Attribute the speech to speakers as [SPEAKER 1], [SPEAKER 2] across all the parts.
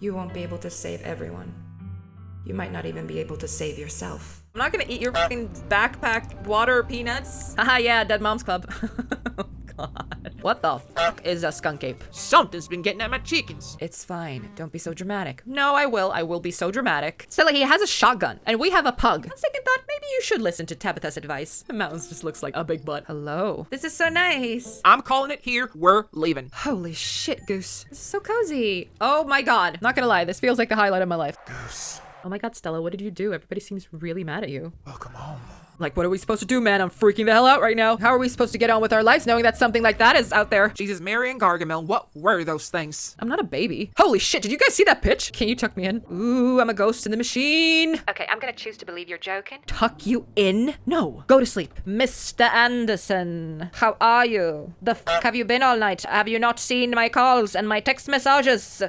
[SPEAKER 1] You won't be able to save everyone. You might not even be able to save yourself.
[SPEAKER 2] I'm not gonna eat your fucking backpack water peanuts. Haha, yeah, Dead Moms Club. Oh, God. What the fuck is a skunk ape?
[SPEAKER 3] Something's been getting at my chickens.
[SPEAKER 1] It's fine. Don't be so dramatic.
[SPEAKER 2] No, I will be so dramatic. Still, he has a shotgun, and we have a pug. On second thought, maybe you should listen to Tabitha's advice. The mountains just looks like a big butt.
[SPEAKER 1] Hello. This is so nice.
[SPEAKER 3] I'm calling it here. We're leaving.
[SPEAKER 1] Holy shit, Goose. This is so cozy.
[SPEAKER 2] Oh my God. Not gonna lie, this feels like the highlight of my life.
[SPEAKER 3] Goose,
[SPEAKER 2] Oh my God, Stella, what did you do? Everybody seems really mad at you.
[SPEAKER 3] welcome home.
[SPEAKER 2] Like, what are we supposed to do, man? I'm freaking the hell out right now. How are we supposed to get on with our lives knowing that something like that is out there?
[SPEAKER 3] Jesus, Mary, and Gargamel, what were those things?
[SPEAKER 2] I'm not a baby. Holy shit, did you guys see that pitch? Can you tuck me in? Ooh, I'm a ghost in the machine.
[SPEAKER 1] Okay, I'm gonna choose to believe you're joking.
[SPEAKER 2] Tuck you in? No. Go to sleep. Mr. Anderson, how are you? The fuck have you been all night? Have you not seen my calls and my text messages?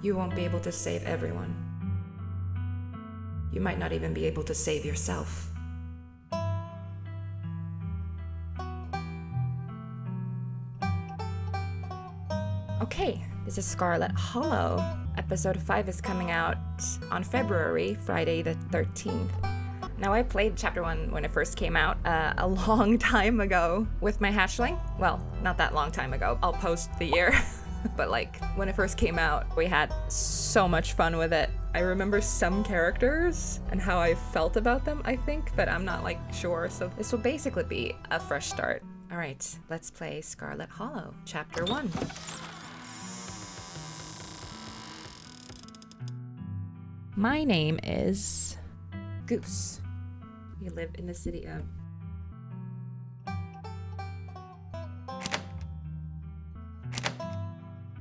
[SPEAKER 1] You won't be able to save everyone. You might not even be able to save yourself. Okay, this is Scarlet Hollow. Episode 5 is coming out on Friday the 13th. Now, I played Chapter 1 when it first came out a long time ago with my hatchling. Well, not that long time ago. I'll post the year. But like, when it first came out, we had so much fun with it. I remember some characters and how I felt about them, I think, but I'm not like sure. So this will basically be a fresh start. All right, let's play Scarlet Hollow, Chapter 1. My name is Goose. We live in the city of...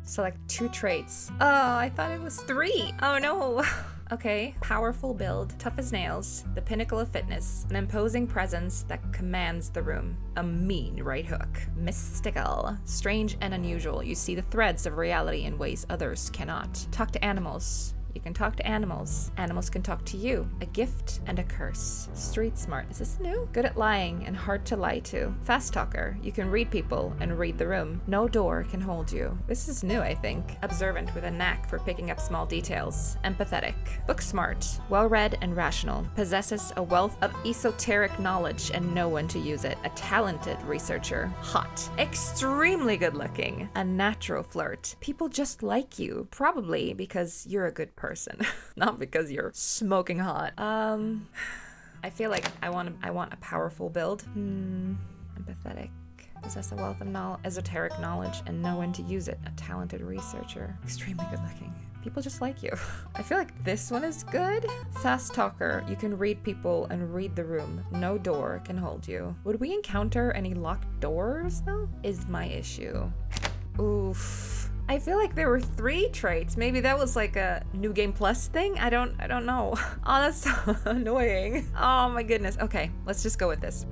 [SPEAKER 1] Select 2 traits. Oh, I thought it was 3. Oh no. Okay, powerful build, tough as nails, the pinnacle of fitness, an imposing presence that commands the room, a mean right hook, mystical, strange and unusual. You see the threads of reality in ways others cannot. Talk to animals. You can talk to animals. Animals can talk to you. A gift and a curse. Street smart. Is this new? Good at lying and hard to lie to. Fast talker. You can read people and read the room. No door can hold you. This is new, I think. Observant with a knack for picking up small details. Empathetic. Book smart. Well-read and rational. Possesses a wealth of esoteric knowledge and know when to use it. A talented researcher. Hot. Extremely good looking. A natural flirt. People just like you. Probably because you're a good person, not because you're smoking hot. I feel like I want a powerful build. Empathetic. Possess a wealth of esoteric knowledge and know when to use it. A talented researcher. Extremely good looking. People just like you. I feel like this one is good. Fast talker. You can read people and read the room. No door can hold you. Would we encounter any locked doors though? Is my issue. Oof. I feel like there were 3 traits. Maybe that was like a New Game Plus thing? I don't know. Oh, that's so annoying. Oh my goodness. Okay, let's just go with this.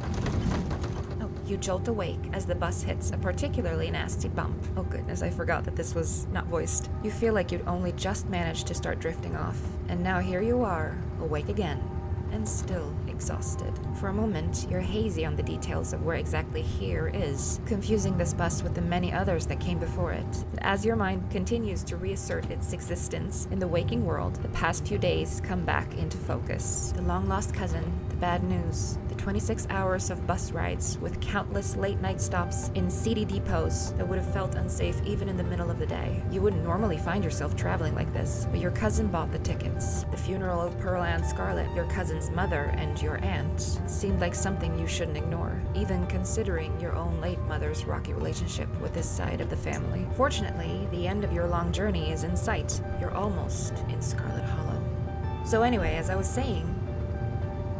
[SPEAKER 1] Oh, you jolt awake as the bus hits a particularly nasty bump. Oh goodness, I forgot that this was not voiced. You feel like you'd only just managed to start drifting off. And now here you are, awake again. And still exhausted. For a moment, you're hazy on the details of where exactly here is, confusing this bus with the many others that came before it. But as your mind continues to reassert its existence in the waking world, the past few days come back into focus. The long-lost cousin, the bad news, the 26 hours of bus rides with countless late-night stops in seedy depots that would have felt unsafe even in the middle of the day. You wouldn't normally find yourself traveling like this, but your cousin bought the tickets. The funeral of Pearl and Scarlet, your cousin's mother and your aunt, seemed like something you shouldn't ignore, even considering your own late mother's rocky relationship with this side of the family. Fortunately, the end of your long journey is in sight. You're almost in Scarlet Hollow. So anyway, as I was saying,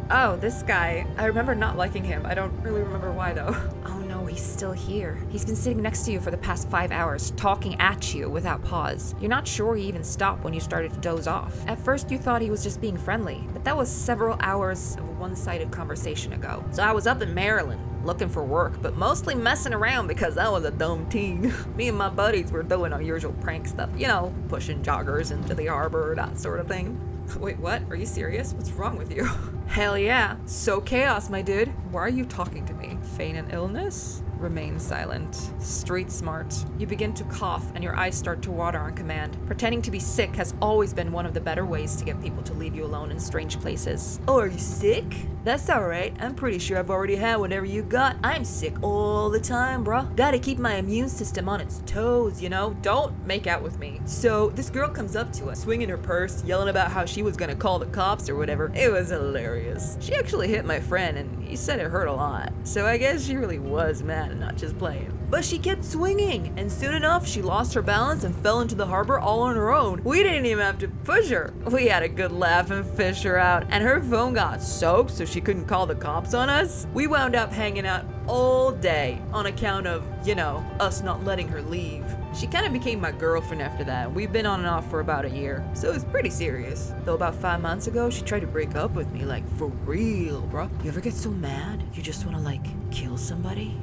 [SPEAKER 1] oh, this guy, I remember not liking him. I don't really remember why though. Oh no, he He's still here. He's been sitting next to you for the past 5 hours, talking at you without pause. You're not sure he even stopped when you started to doze off. At first, you thought he was just being friendly, but that was several hours of a one-sided conversation ago. So I was up in Maryland, looking for work, but mostly messing around because I was a dumb teen. Me and my buddies were doing our usual prank stuff, you know, pushing joggers into the harbor, that sort of thing. Wait, what? Are you serious? What's wrong with you? Hell yeah. So chaos, my dude. Why are you talking to me? Feign an illness? Remain silent. Street smart. You begin to cough and your eyes start to water on command. Pretending to be sick has always been one of the better ways to get people to leave you alone in strange places. Oh, are you sick? That's alright. I'm pretty sure I've already had whatever you got. I'm sick all the time, bruh. Gotta keep my immune system on its toes, you know? Don't make out with me. So, this girl comes up to us, swinging her purse, yelling about how she was gonna call the cops or whatever. It was hilarious. She actually hit my friend and he said it hurt a lot. So I guess she really was mad and not just playing. But she kept swinging, and soon enough, she lost her balance and fell into the harbor all on her own. We didn't even have to push her. We had a good laugh and fished her out, and her phone got soaked so she couldn't call the cops on us. We wound up hanging out all day on account of, you know, us not letting her leave. She kind of became my girlfriend after that. We've been on and off for about a year, so it's pretty serious. Though about 5 months ago, she tried to break up with me, like for real, bro. You ever get so mad you just want to like kill somebody?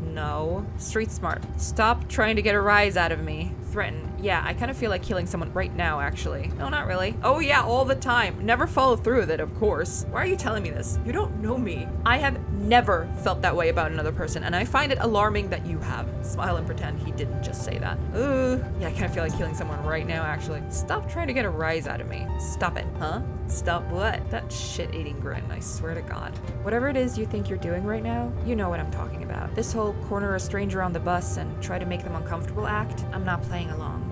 [SPEAKER 1] No. Street smart. Stop trying to get a rise out of me. Threaten. Yeah, I kind of feel like killing someone right now, actually. No, not really. Oh yeah, all the time. Never follow through with it, of course. Why are you telling me this? You don't know me. I have never felt that way about another person, and I find it alarming that you have. Smile and pretend he didn't just say that. Ooh. Yeah, I kind of feel like killing someone right now, actually. Stop trying to get a rise out of me. Stop it. Huh? Stop what? That shit-eating grin, I swear to God. Whatever it is you think you're doing right now, you know what I'm talking about. This whole corner a stranger on the bus and try to make them uncomfortable act, I'm not playing along.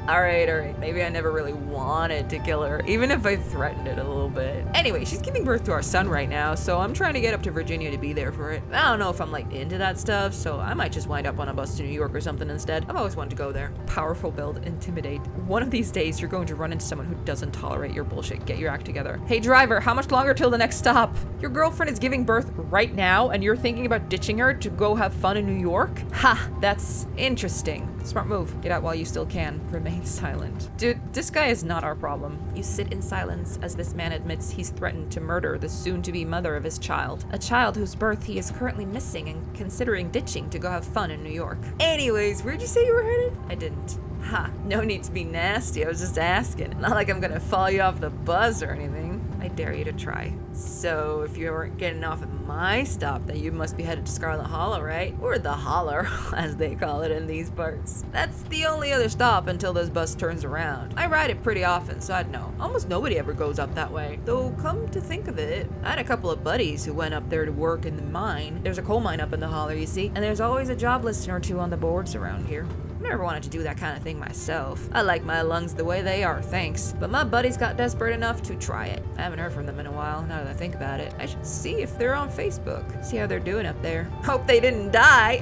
[SPEAKER 1] Alright. Maybe I never really wanted to kill her, even if I threatened it a little bit. Anyway, she's giving birth to our son right now, so I'm trying to get up to Virginia to be there for it. I don't know if I'm like into that stuff, so I might just wind up on a bus to New York or something instead. I've always wanted to go there. Powerful build, intimidate. One of these days, you're going to run into someone who doesn't tolerate your bullshit. Get your act together. Hey driver, how much longer till the next stop? Your girlfriend is giving birth right now, and you're thinking about ditching her to go have fun in New York? Ha, that's interesting. Smart move. Get out while you still can. Remain silent. Dude, this guy is not our problem. You sit in silence as this man admits he's threatened to murder the soon-to-be mother of his child. A child whose birth he is currently missing and considering ditching to go have fun in New York. Anyways, where'd you say you were headed? I didn't. Ha, no need to be nasty. I was just asking. Not like I'm gonna fall you off the bus or anything. I dare you to try. So, if you weren't getting off at my stop, then you must be headed to Scarlet Hollow, right? Or the Holler, as they call it in these parts. That's the only other stop until this bus turns around. I ride it pretty often, so I'd know. Almost nobody ever goes up that way. Though, come to think of it, I had a couple of buddies who went up there to work in the mine. There's a coal mine up in the Holler, you see, and there's always a job listing or two on the boards around here. I never wanted to do that kind of thing myself. I like my lungs the way they are, thanks. But my buddies got desperate enough to try it. I haven't heard from them in a while, now that I think about it. I should see if they're on Facebook. See how they're doing up there. Hope they didn't die.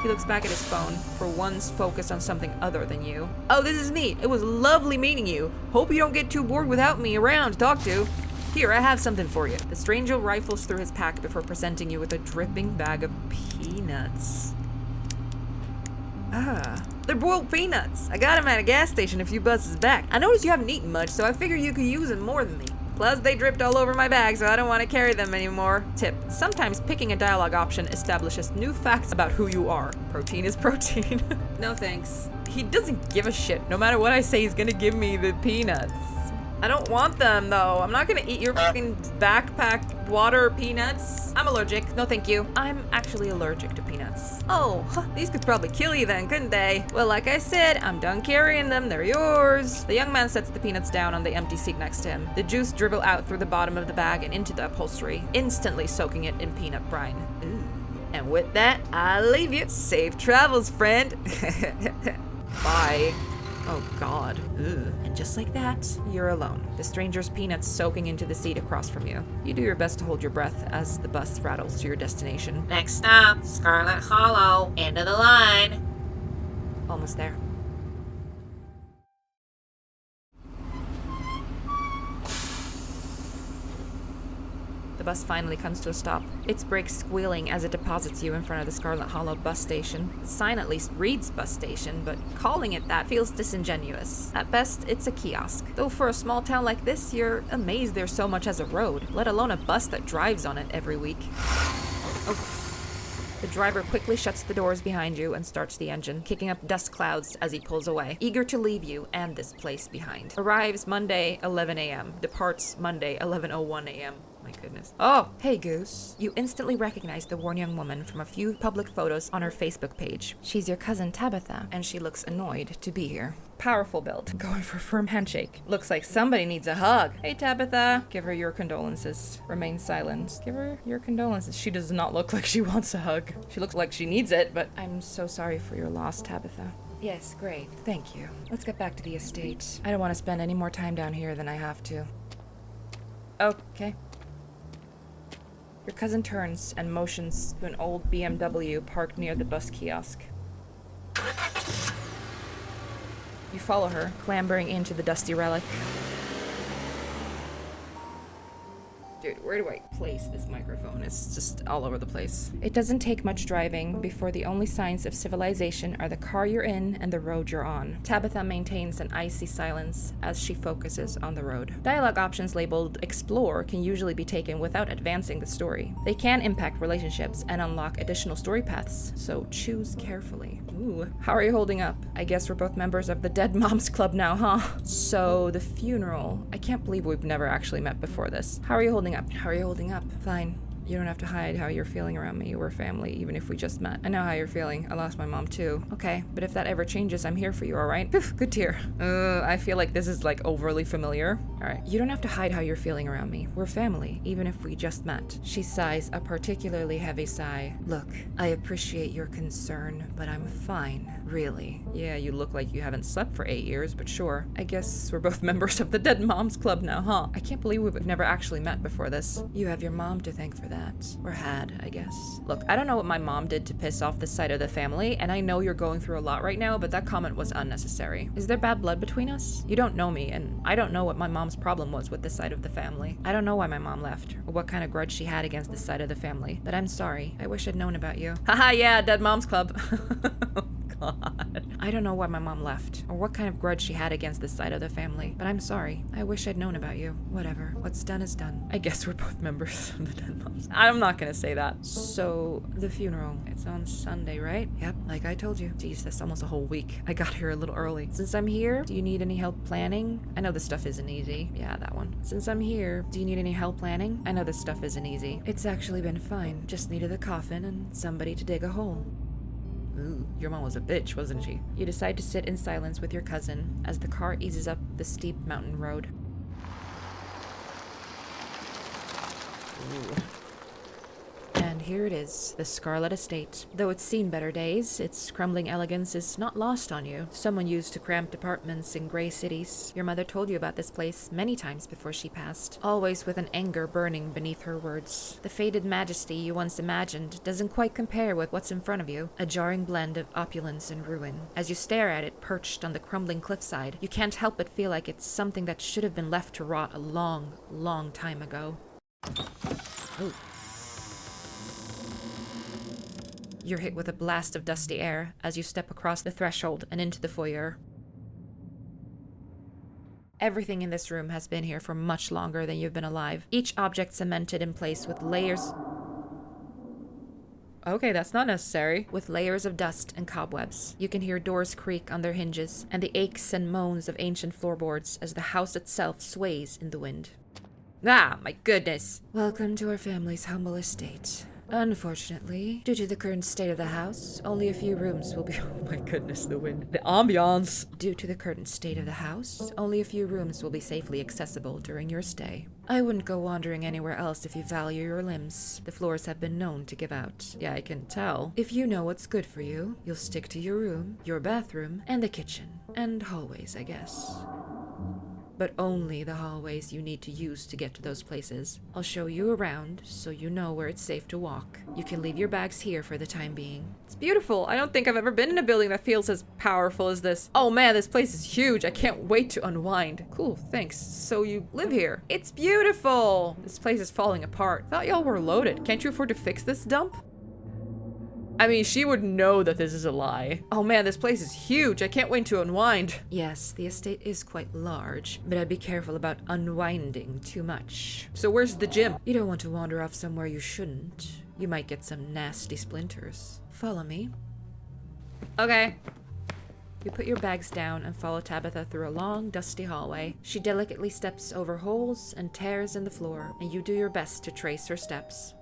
[SPEAKER 1] He looks back at his phone, for once focused on something other than you. Oh, this is me. It was lovely meeting you. Hope you don't get too bored without me around to talk to. Here, I have something for you. The stranger rifles through his pack before presenting you with a dripping bag of peanuts. Ah, they're boiled peanuts. I got them at a gas station a few buses back. I noticed you haven't eaten much, so I figured you could use them more than me. Plus, they dripped all over my bag, so I don't want to carry them anymore. Tip, sometimes picking a dialogue option establishes new facts about who you are. Protein is protein. No thanks. He doesn't give a shit. No matter what I say, he's gonna give me the peanuts. I don't want them, though. I'm not gonna eat your fucking backpack water peanuts. I'm allergic. No, thank you. I'm actually allergic to peanuts. Oh, these could probably kill you then, couldn't they? Well, like I said, I'm done carrying them. They're yours. The young man sets the peanuts down on the empty seat next to him. The juice dribble out through the bottom of the bag and into the upholstery, instantly soaking it in peanut brine. Ooh. And with that, I leave you. Safe travels, friend. Bye. Oh God. Ugh. And just like that, you're alone. The stranger's peanuts soaking into the seat across from you. You do your best to hold your breath as the bus rattles to your destination.
[SPEAKER 4] Next stop, Scarlet Hollow. End of the line.
[SPEAKER 1] Almost there. The bus finally comes to a stop. Its brakes squealing as it deposits you in front of the Scarlet Hollow bus station. The sign at least reads bus station, but calling it that feels disingenuous. At best, it's a kiosk. Though for a small town like this, you're amazed there's so much as a road, let alone a bus that drives on it every week. Oh. The driver quickly shuts the doors behind you and starts the engine, kicking up dust clouds as he pulls away, eager to leave you and this place behind. Arrives Monday, 11 a.m. Departs Monday, 11:01 a.m. My goodness. Oh, hey Goose. You instantly recognize the worn young woman from a few public photos on her Facebook page. She's your cousin Tabitha, and she looks annoyed to be here. Powerful build. Going for a firm handshake. Looks like somebody needs a hug. Hey Tabitha. Give her your condolences. Remain silent. Give her your condolences. She does not look like she wants a hug. She looks like she needs it, but I'm so sorry for your loss, Tabitha. Yes, great. Thank you. Let's get back to the estate. I don't want to spend any more time down here than I have to. Okay. Your cousin turns and motions to an old BMW parked near the bus kiosk. You follow her, clambering into the dusty relic. Dude, where do I place this microphone? It's just all over the place. It doesn't take much driving before the only signs of civilization are the car you're in and the road you're on. Tabitha maintains an icy silence as she focuses on the road. Dialogue options labeled Explore can usually be taken without advancing the story. They can impact relationships and unlock additional story paths, so choose carefully. Ooh, how are you holding up? I guess we're both members of the Dead Moms Club now, huh? So, the funeral. I can't believe we've never actually met before this. How are you holding up? How are you holding up? Fine. You don't have to hide how you're feeling around me. We're family, even if we just met. I know how you're feeling. I lost my mom too. Okay, but if that ever changes, I'm here for you, alright? Good to hear. I feel like this is like overly familiar. Alright, you don't have to hide how you're feeling around me. We're family, even if we just met. She sighs a particularly heavy sigh. Look, I appreciate your concern, but I'm fine, really. Yeah, you look like you haven't slept for 8 years, but sure. I guess we're both members of the Dead Moms Club now, huh? I can't believe we've never actually met before this. You have your mom to thank for that. Or had, I guess. Look, I don't know what my mom did to piss off this side of the family, and I know you're going through a lot right now, but that comment was unnecessary. Is there bad blood between us? You don't know me, and I don't know what my mom's problem was with this side of the family. I don't know why my mom left, or what kind of grudge she had against this side of the family, but I'm sorry. I wish I'd known about you. Haha, yeah, Dead Moms Club. God. I don't know why my mom left, or what kind of grudge she had against this side of the family, but I'm sorry. I wish I'd known about you. Whatever. What's done is done. I guess we're both members of the Dead Moms. I'm not gonna say that. So, the funeral. It's on Sunday, right? Yep, like I told you. Jeez, that's almost a whole week. I got here a little early. Since I'm here, do you need any help planning? I know this stuff isn't easy. Yeah, that one. Since I'm here, do you need any help planning? I know this stuff isn't easy. It's actually been fine. Just needed a coffin and somebody to dig a hole. Ooh, your mom was a bitch, wasn't she? You decide to sit in silence with your cousin as the car eases up the steep mountain road. Ooh. And here it is, the Scarlet Estate. Though it's seen better days, its crumbling elegance is not lost on you. Someone used to cramped apartments in gray cities. Your mother told you about this place many times before she passed, always with an anger burning beneath her words. The faded majesty you once imagined doesn't quite compare with what's in front of you, a jarring blend of opulence and ruin. As you stare at it perched on the crumbling cliffside, you can't help but feel like it's something that should have been left to rot a long, long time ago. Ooh. You're hit with a blast of dusty air as you step across the threshold and into the foyer. Everything in this room has been here for much longer than you've been alive, each object cemented in place with layers... Okay, that's not necessary. With layers of dust and cobwebs. You can hear doors creak on their hinges, and the aches and moans of ancient floorboards as the house itself sways in the wind. Ah, my goodness! Welcome to our family's humble estate. Unfortunately, due to the current state of the house, only a few rooms will be... Oh my goodness, the wind. The ambiance! Due to the current state of the house, only a few rooms will be safely accessible during your stay. I wouldn't go wandering anywhere else if you value your limbs. The floors have been known to give out. Yeah, I can tell. If you know what's good for you, you'll stick to your room, your bathroom, and the kitchen. And hallways, I guess. but only the hallways you need to use to get to those places. I'll show you around so you know where it's safe to walk. You can leave your bags here for the time being. It's beautiful. I don't think I've ever been in a building that feels as powerful as this. Oh man, this place is huge. I can't wait to unwind. Cool, thanks. So you live here. It's beautiful. This place is falling apart. Thought y'all were loaded. Can't you afford to fix this dump? I mean, she would know that this is a lie. Oh man, this place is huge. I can't wait to unwind. Yes, the estate is quite large, but I'd be careful about unwinding too much. So where's the gym? You don't want to wander off somewhere you shouldn't. You might get some nasty splinters. Follow me. Okay. You put your bags down and follow Tabitha through a long, dusty hallway. She delicately steps over holes and tears in the floor, and you do your best to trace her steps.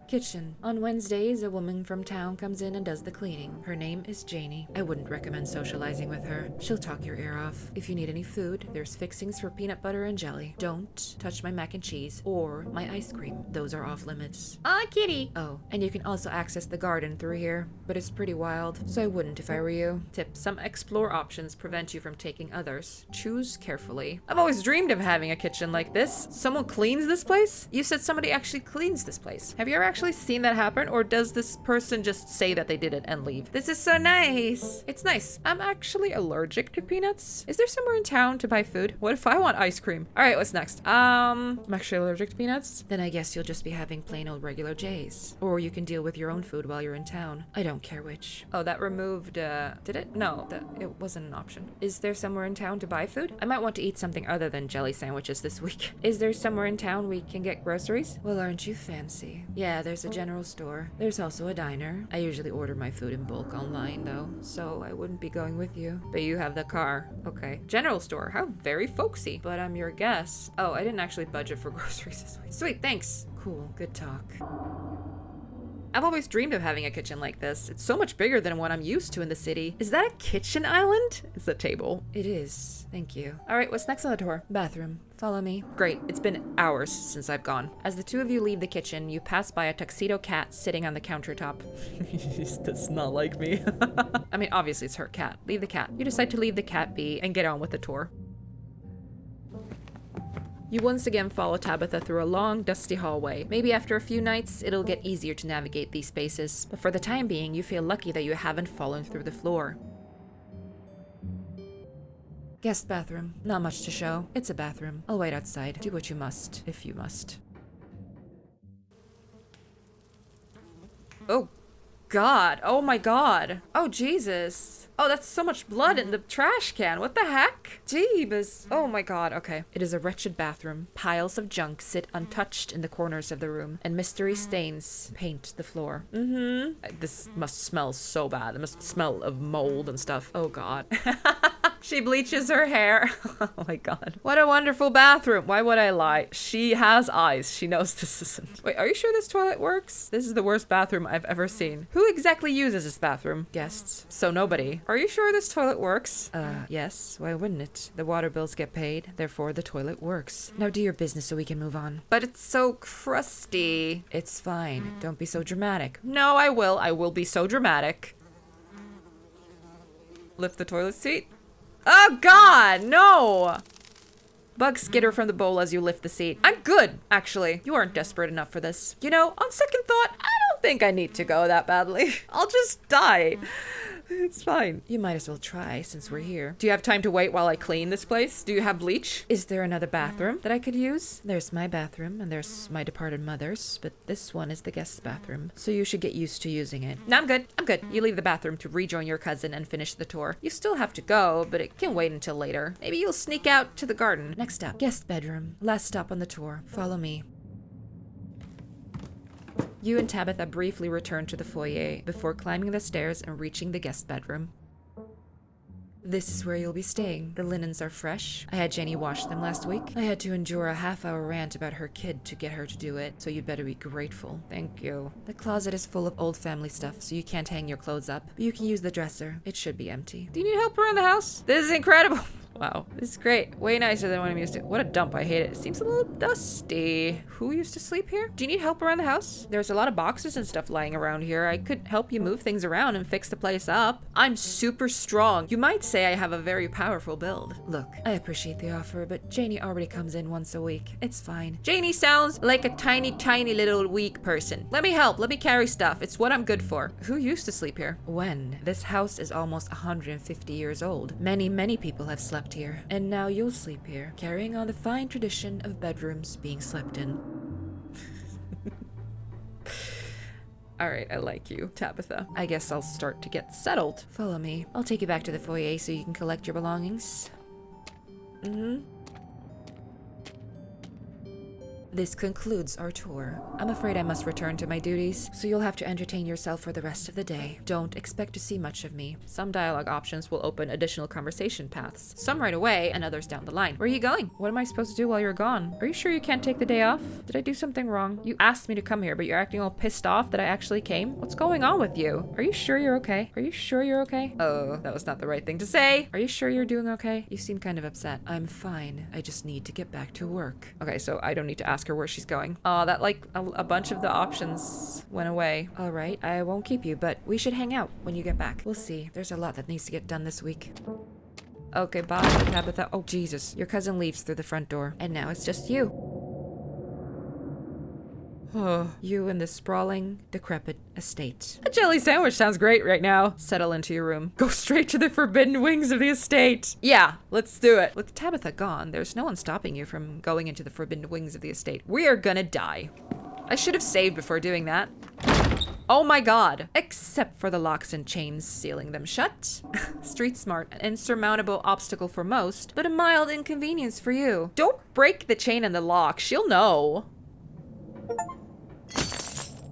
[SPEAKER 1] Kitchen. On Wednesdays, a woman from town comes in and does the cleaning. Her name is Janie. I wouldn't recommend socializing with her. She'll talk your ear off. If you need any food, there's fixings for peanut butter and jelly. Don't touch my mac and cheese or my ice cream. Those are off limits.
[SPEAKER 4] Aw, kitty.
[SPEAKER 1] Oh, and you can also access the garden through here, but it's pretty wild, so I wouldn't if I were you. Tip: some explore options prevent you from taking others. Choose carefully. I've always dreamed of having a kitchen like this. Someone cleans this place? You said somebody actually cleans this place. Have you ever actually seen that happen, or does this person just say that they did it and leave? This is so nice. It's nice. I'm actually allergic to peanuts. Is there somewhere in town to buy food? What if I want ice cream? All right, what's next? I'm actually allergic to peanuts. Then I guess you'll just be having plain old regular J's. Or you can deal with your own food while you're in town. I don't care which. Oh, that removed, did it? No, it wasn't an option. Is there somewhere in town to buy food? I might want to eat something other than jelly sandwiches this week. Is there somewhere in town we can get groceries? Well, aren't you fancy? Yeah, there's a general store. There's also a diner. I usually order my food in bulk online though, so I wouldn't be going with you. But you have the car. Okay. General store. How very folksy. But I'm your guest. Oh, I didn't actually budget for groceries this week. Sweet, thanks. Cool, good talk. I've always dreamed of having a kitchen like this. It's so much bigger than what I'm used to in the city. Is that a kitchen island? It's a table. It is. Thank you. All right, what's next on the tour? Bathroom. Follow me. Great. It's been hours since I've gone. As the two of you leave the kitchen, you pass by a tuxedo cat sitting on the countertop. That's not like me. I mean, obviously it's her cat. Leave the cat. You decide to leave the cat be and get on with the tour. You once again follow Tabitha through a long, dusty hallway. Maybe after a few nights, it'll get easier to navigate these spaces, but for the time being, you feel lucky that you haven't fallen through the floor. Guest bathroom. Not much to show. It's a bathroom. I'll wait outside. Do what you must, if you must. Oh, God. Oh, my God. Oh, Jesus. Oh, that's so much blood in the trash can. What the heck? Jeebus. Oh my God. Okay. It is a wretched bathroom. Piles of junk sit untouched in the corners of the room, and mystery stains paint the floor. This must smell so bad. It must smell of mold and stuff. Oh God. She bleaches her hair. Oh my God. What a wonderful bathroom. Why would I lie? She has eyes. She knows this isn't. Wait, are you sure this toilet works? This is the worst bathroom I've ever seen. Who exactly uses this bathroom? Guests. So nobody. Are you sure this toilet works? Yes. Why wouldn't it? The water bills get paid, therefore the toilet works. Now do your business so we can move on. But it's so crusty. It's fine. Don't be so dramatic. No, I will. I will be so dramatic. Lift the toilet seat. Oh God, no! Bug skitter from the bowl as you lift the seat. I'm good, actually. You aren't desperate enough for this. You know, on second thought, I don't think I need to go that badly. I'll just die. It's fine. You might as well try since we're here. Do you have time to wait while I clean this place? Do you have bleach? Is there another bathroom that I could use? There's my bathroom and there's my departed mother's, but this one is the guest's bathroom, so you should get used to using it. No, I'm good. I'm good. You leave the bathroom to rejoin your cousin and finish the tour. You still have to go, but it can wait until later. Maybe you'll sneak out to the garden. Next up, guest bedroom. Last stop on the tour. Follow me. You and Tabitha briefly return to the foyer before climbing the stairs and reaching the guest bedroom. This is where you'll be staying. The linens are fresh. I had Jenny wash them last week. I had to endure a half-hour rant about her kid to get her to do it, so you'd better be grateful. Thank you. The closet is full of old family stuff, so you can't hang your clothes up, but you can use the dresser. It should be empty. Do you need help around the house? This is incredible.
[SPEAKER 2] Wow, this is great. Way nicer than what I'm used to. What a dump, I hate it. It seems a little dusty. Who used to sleep here? Do you need help around the house? There's a lot of boxes and stuff lying around here. I could help you move things around and fix the place up. I'm super strong. You might say I have a very powerful build.
[SPEAKER 1] Look, I appreciate the offer, but Janie already comes in once a week. It's fine.
[SPEAKER 2] Janie sounds like a tiny little weak person. Let me help. Let me carry stuff. It's what I'm good for. Who used to sleep here?
[SPEAKER 1] When? This house is almost 150 years old. Many people have slept here. And now you'll sleep here, carrying on the fine tradition of bedrooms being slept in.
[SPEAKER 2] All right, I like you, Tabitha. I guess I'll start to get settled.
[SPEAKER 1] Follow me. I'll take you back to the foyer so you can collect your belongings. This concludes our tour. I'm afraid I must return to my duties, so you'll have to entertain yourself for the rest of the day. Don't expect to see much of me.
[SPEAKER 2] Some dialogue options will open additional conversation paths. Some right away and others down the line. Where are you going? What am I supposed to do while you're gone? Are you sure you can't take the day off? Did I do something wrong? You asked me to come here, but you're acting all pissed off that I actually came? What's going on with you? Are you sure you're okay? Are you sure you're okay? Oh, that was not the right thing to say. Are you sure you're doing okay?
[SPEAKER 1] You seem kind of upset. I'm fine. I just need to get back to work.
[SPEAKER 2] Okay, so I don't need to ask her where she's going. That like a bunch of the options went away.
[SPEAKER 1] All right, I won't keep you, but we should hang out when you get back. We'll see. There's a lot that needs to get done this week.
[SPEAKER 2] Okay, bye, Tabitha. Oh, Jesus.
[SPEAKER 1] Your cousin leaves through the front door, and now it's just you. You and the sprawling, decrepit estate.
[SPEAKER 2] A jelly sandwich sounds great right now. Settle into your room. Go straight to the forbidden wings of the estate. Yeah, let's do it. With Tabitha gone, there's no one stopping you from going into the forbidden wings of the estate. We are gonna die. I should have saved before doing that. Oh my god. Except for the locks and chains sealing them shut. Street smart, an insurmountable obstacle for most, but a mild inconvenience for you. Don't break the chain and the lock. She'll know.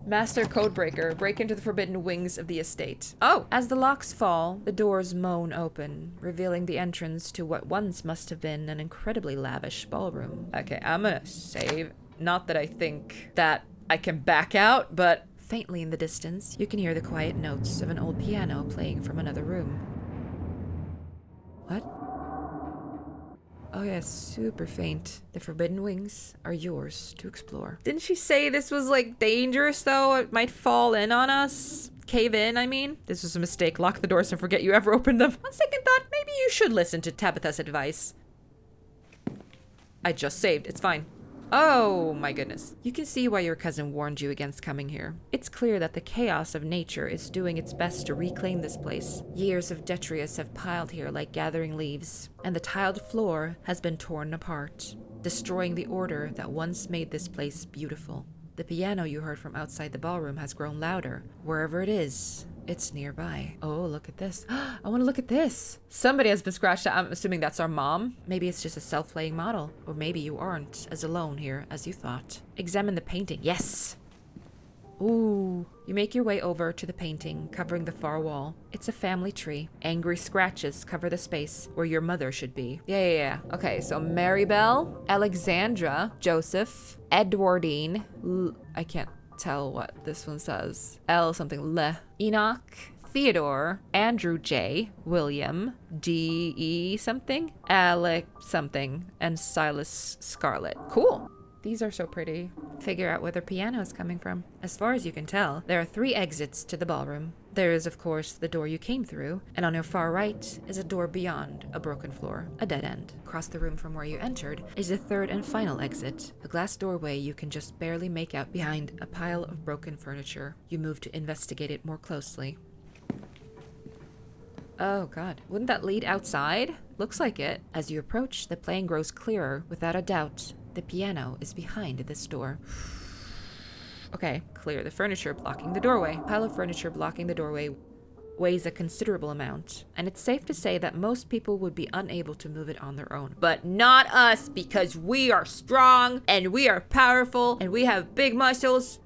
[SPEAKER 2] Master Codebreaker, break into the forbidden wings of the estate. Oh!
[SPEAKER 1] As the locks fall, the doors moan open, revealing the entrance to what once must have been an incredibly lavish ballroom.
[SPEAKER 2] Okay, I'm gonna save. Not that I think that I can back out, but...
[SPEAKER 1] Faintly in the distance, you can hear the quiet notes of an old piano playing from another room. What? Oh yeah, super faint. The forbidden wings are yours to explore.
[SPEAKER 2] Didn't she say this was like dangerous though? It might fall in on us? Cave in, I mean? This was a mistake. Lock the doors and forget you ever opened them. On second thought, maybe you should listen to Tabitha's advice. I just saved. It's fine. Oh my goodness.
[SPEAKER 1] You can see why your cousin warned you against coming here. It's clear that the chaos of nature is doing its best to reclaim this place. Years of detritus have piled here like gathering leaves, and the tiled floor has been torn apart, destroying the order that once made this place beautiful. The piano you heard from outside the ballroom has grown louder. Wherever it is, it's nearby. Oh, look at this. I want to look at this.
[SPEAKER 2] Somebody has been scratched out. I'm assuming that's our mom.
[SPEAKER 1] Maybe it's just a self-playing model. Or maybe you aren't as alone here as you thought. Examine the painting. Yes! Ooh. You make your way over to the painting, covering the far wall. It's a family tree. Angry scratches cover the space where your mother should be.
[SPEAKER 2] Yeah. Okay, so Maribel, Alexandra, Joseph, Edwardine, I can't tell what this one says. L something, Le. Enoch, Theodore, Andrew J, William, D E something, Alec something, and Silas Scarlet. Cool. These are so pretty.
[SPEAKER 1] Figure out where the piano is coming from. As far as you can tell, there are 3 exits to the ballroom. There is, of course, the door you came through, and on your far right is a door beyond a broken floor, a dead end. Across the room from where you entered is the 3rd and final exit, a glass doorway you can just barely make out behind a pile of broken furniture. You move to investigate it more closely.
[SPEAKER 2] Oh god, wouldn't that lead outside? Looks like it.
[SPEAKER 1] As you approach, the playing grows clearer. Without a doubt, the piano is behind this door.
[SPEAKER 2] Okay, clear the furniture blocking the doorway.
[SPEAKER 1] A pile of furniture blocking the doorway weighs a considerable amount, and it's safe to say that most people would be unable to move it on their own.
[SPEAKER 2] But not us, because we are strong, and we are powerful, and we have big muscles.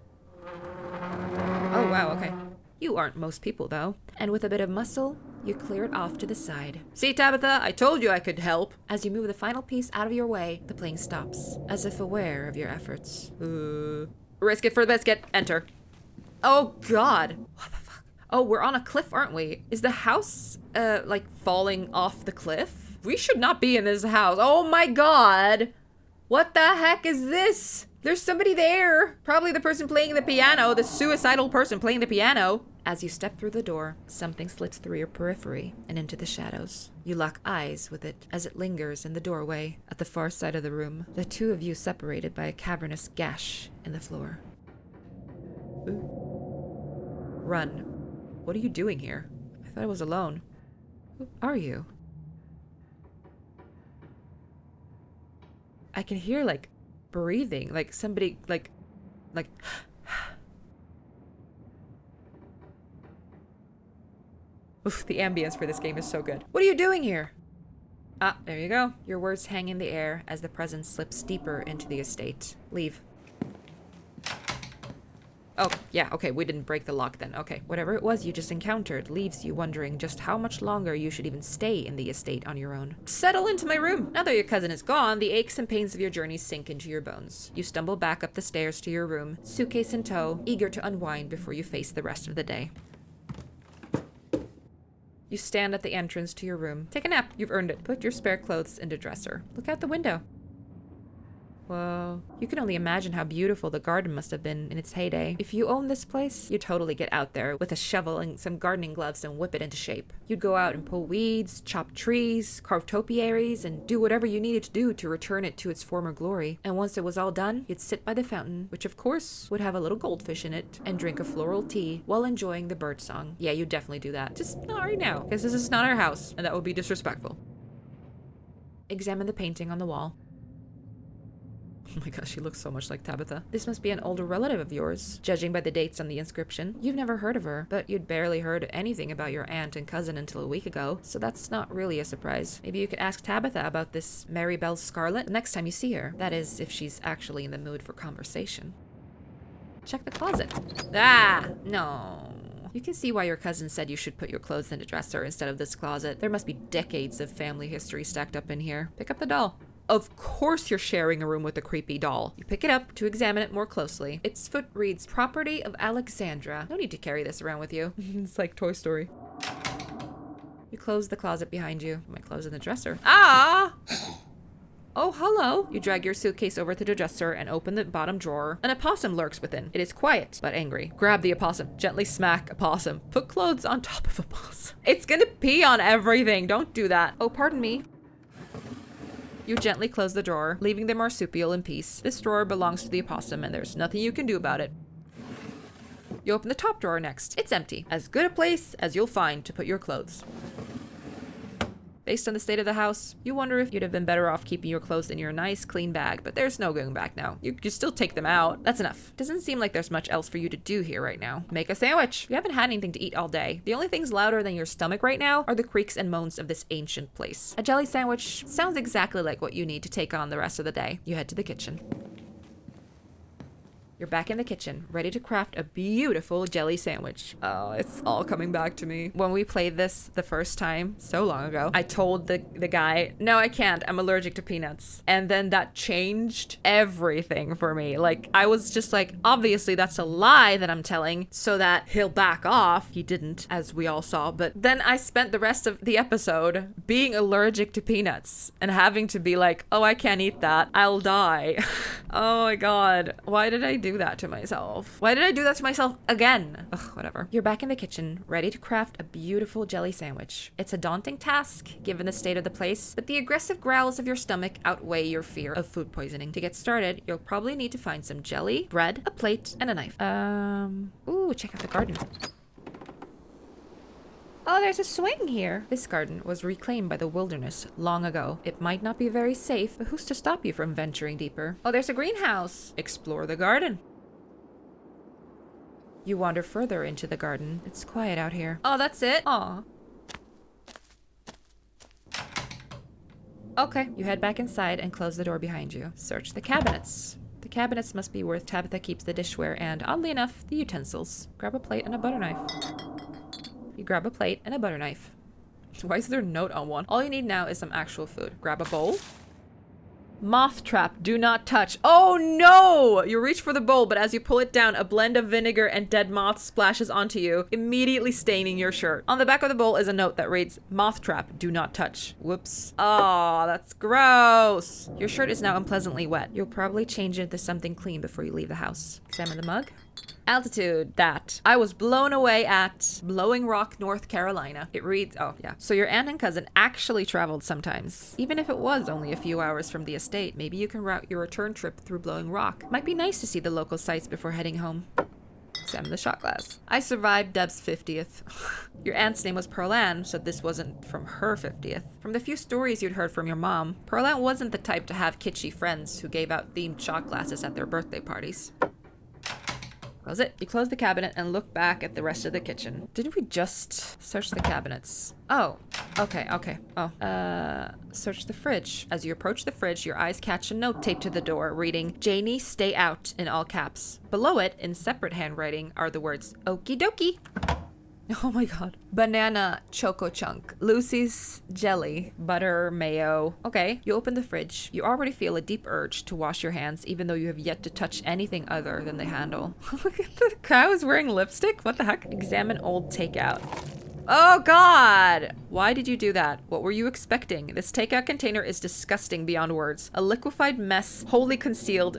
[SPEAKER 1] Oh wow, okay. You aren't most people though, and with a bit of muscle, you clear it off to the side.
[SPEAKER 2] See, Tabitha, I told you I could help.
[SPEAKER 1] As you move the final piece out of your way, the playing stops, as if aware of your efforts.
[SPEAKER 2] Risk it for the biscuit. Enter. Oh, God. What the fuck? Oh, we're on a cliff, aren't we? Is the house, like, falling off the cliff? We should not be in this house. Oh my god. What the heck is this? There's somebody there. Probably the person playing the piano, the suicidal person playing the piano. As you step through the door, something slits through your periphery and into the shadows. You lock eyes with it as it lingers in the doorway at the far side of the room, the two of you separated by a cavernous gash in the floor. Ooh. Run. What are you doing here? I thought I was alone. Who are you? I can hear, like, breathing, like somebody, like... Oof, the ambience for this game is so good. What are you doing here? Ah, there you go. Your words hang in the air as the presence slips deeper into the estate. Leave. Oh, yeah, okay, we didn't break the lock then. Okay, whatever it was you just encountered leaves you wondering just how much longer you should even stay in the estate on your own. Settle into my room. Now that your cousin is gone, the aches and pains of your journey sink into your bones. You stumble back up the stairs to your room, suitcase in tow, eager to unwind before you face the rest of the day. You stand at the entrance to your room. Take a nap. You've earned it. Put your spare clothes in the dresser. Look out the window. Whoa. You can only imagine how beautiful the garden must have been in its heyday. If you owned this place, you'd totally get out there with a shovel and some gardening gloves and whip it into shape. You'd go out and pull weeds, chop trees, carve topiaries, and do whatever you needed to do to return it to its former glory. And once it was all done, you'd sit by the fountain, which of course would have a little goldfish in it, and drink a floral tea while enjoying the birdsong. Yeah, you'd definitely do that. Just not right now, because this is not our house, and that would be disrespectful. Examine the painting on the wall. Oh my gosh, she looks so much like Tabitha. This must be an older relative of yours, judging by the dates on the inscription. You've never heard of her, but you'd barely heard anything about your aunt and cousin until a week ago, so that's not really a surprise. Maybe you could ask Tabitha about this Mary Belle Scarlet the next time you see her. That is, if she's actually in the mood for conversation. Check the closet. Ah, no. You can see why your cousin said you should put your clothes in a dresser instead of this closet. There must be decades of family history stacked up in here. Pick up the doll. Of course you're sharing a room with a creepy doll. You pick it up to examine it more closely. Its foot reads, "Property of Alexandra." No need to carry this around with you. It's like Toy Story. You close the closet behind you. My clothes in the dresser. Ah! Oh, hello. You drag your suitcase over to the dresser and open the bottom drawer. An opossum lurks within. It is quiet, but angry. Grab the opossum. Gently smack opossum. Put clothes on top of opossum. It's gonna pee on everything. Don't do that. Oh, pardon me. You gently close the drawer, leaving the marsupial in peace. This drawer belongs to the opossum, and there's nothing you can do about it. You open the top drawer next. It's empty. As good a place as you'll find to put your clothes. Based on the state of the house, you wonder if you'd have been better off keeping your clothes in your nice, clean bag, but there's no going back now. You can still take them out. That's enough. Doesn't seem like there's much else for you to do here right now. Make a sandwich. You haven't had anything to eat all day. The only things louder than your stomach right now are the creaks and moans of this ancient place. A jelly sandwich sounds exactly like what you need to take on the rest of the day. You head to the kitchen. You're back in the kitchen, ready to craft a beautiful jelly sandwich. Oh, it's all coming back to me. When we played this the first time, so long ago, I told the guy, no, I can't. I'm allergic to peanuts. And then that changed everything for me. Like, I was just like, obviously that's a lie that I'm telling so that he'll back off. He didn't, as we all saw. But then I spent the rest of the episode being allergic to peanuts and having to be like, oh, I can't eat that. I'll die. Oh my God. Why did I do that to myself? Why did I do that to myself again? Ugh, whatever. You're back in the kitchen, ready to craft a beautiful jelly sandwich. It's a daunting task, given the state of the place, but the aggressive growls of your stomach outweigh your fear of food poisoning. To get started, you'll probably need to find some jelly, bread, a plate, and a knife. Ooh, check out the garden. Oh, there's a swing here. This garden was reclaimed by the wilderness long ago. It might not be very safe, but who's to stop you from venturing deeper? Oh, there's a greenhouse. Explore the garden. You wander further into the garden. It's quiet out here. Oh, that's it? Aw. Okay, you head back inside and close the door behind you. Search the cabinets. The cabinets must be where Tabitha keeps the dishware and, oddly enough, the utensils. Grab a plate and a butter knife. You grab a plate and a butter knife. Why is there a note on one? All you need now is some actual food. Grab a bowl. Moth trap, do not touch. Oh no! You reach for the bowl, but as you pull it down, a blend of vinegar and dead moths splashes onto you, immediately staining your shirt. On the back of the bowl is a note that reads, moth trap, do not touch. Whoops. Oh, that's gross. Your shirt is now unpleasantly wet. You'll probably change it into something clean before you leave the house. Examine the mug. Altitude, that. I was blown away at Blowing Rock, North Carolina. It reads, oh yeah. So your aunt and cousin actually traveled sometimes. Even if it was only a few hours from the estate, maybe you can route your return trip through Blowing Rock. Might be nice to see the local sights before heading home. Examine the shot glass. I survived Deb's 50th. Your aunt's name was Pearl Ann, so this wasn't from her 50th. From the few stories you'd heard from your mom, Pearl Ann wasn't the type to have kitschy friends who gave out themed shot glasses at their birthday parties. Close it. You close the cabinet and look back at the rest of the kitchen. Didn't we just search the cabinets? Oh, okay. Oh, search the fridge. As you approach the fridge, your eyes catch a note taped to the door reading, Janie, stay out, in all caps. Below it, in separate handwriting, are the words, okie dokie. Oh my god. Banana choco chunk. Lucy's jelly. Butter, mayo. Okay, you open the fridge. You already feel a deep urge to wash your hands, even though you have yet to touch anything other than the handle. Look at the cow is wearing lipstick? What the heck? Examine old takeout. Oh god! Why did you do that? What were you expecting? This takeout container is disgusting beyond words. A liquefied mess, wholly concealed.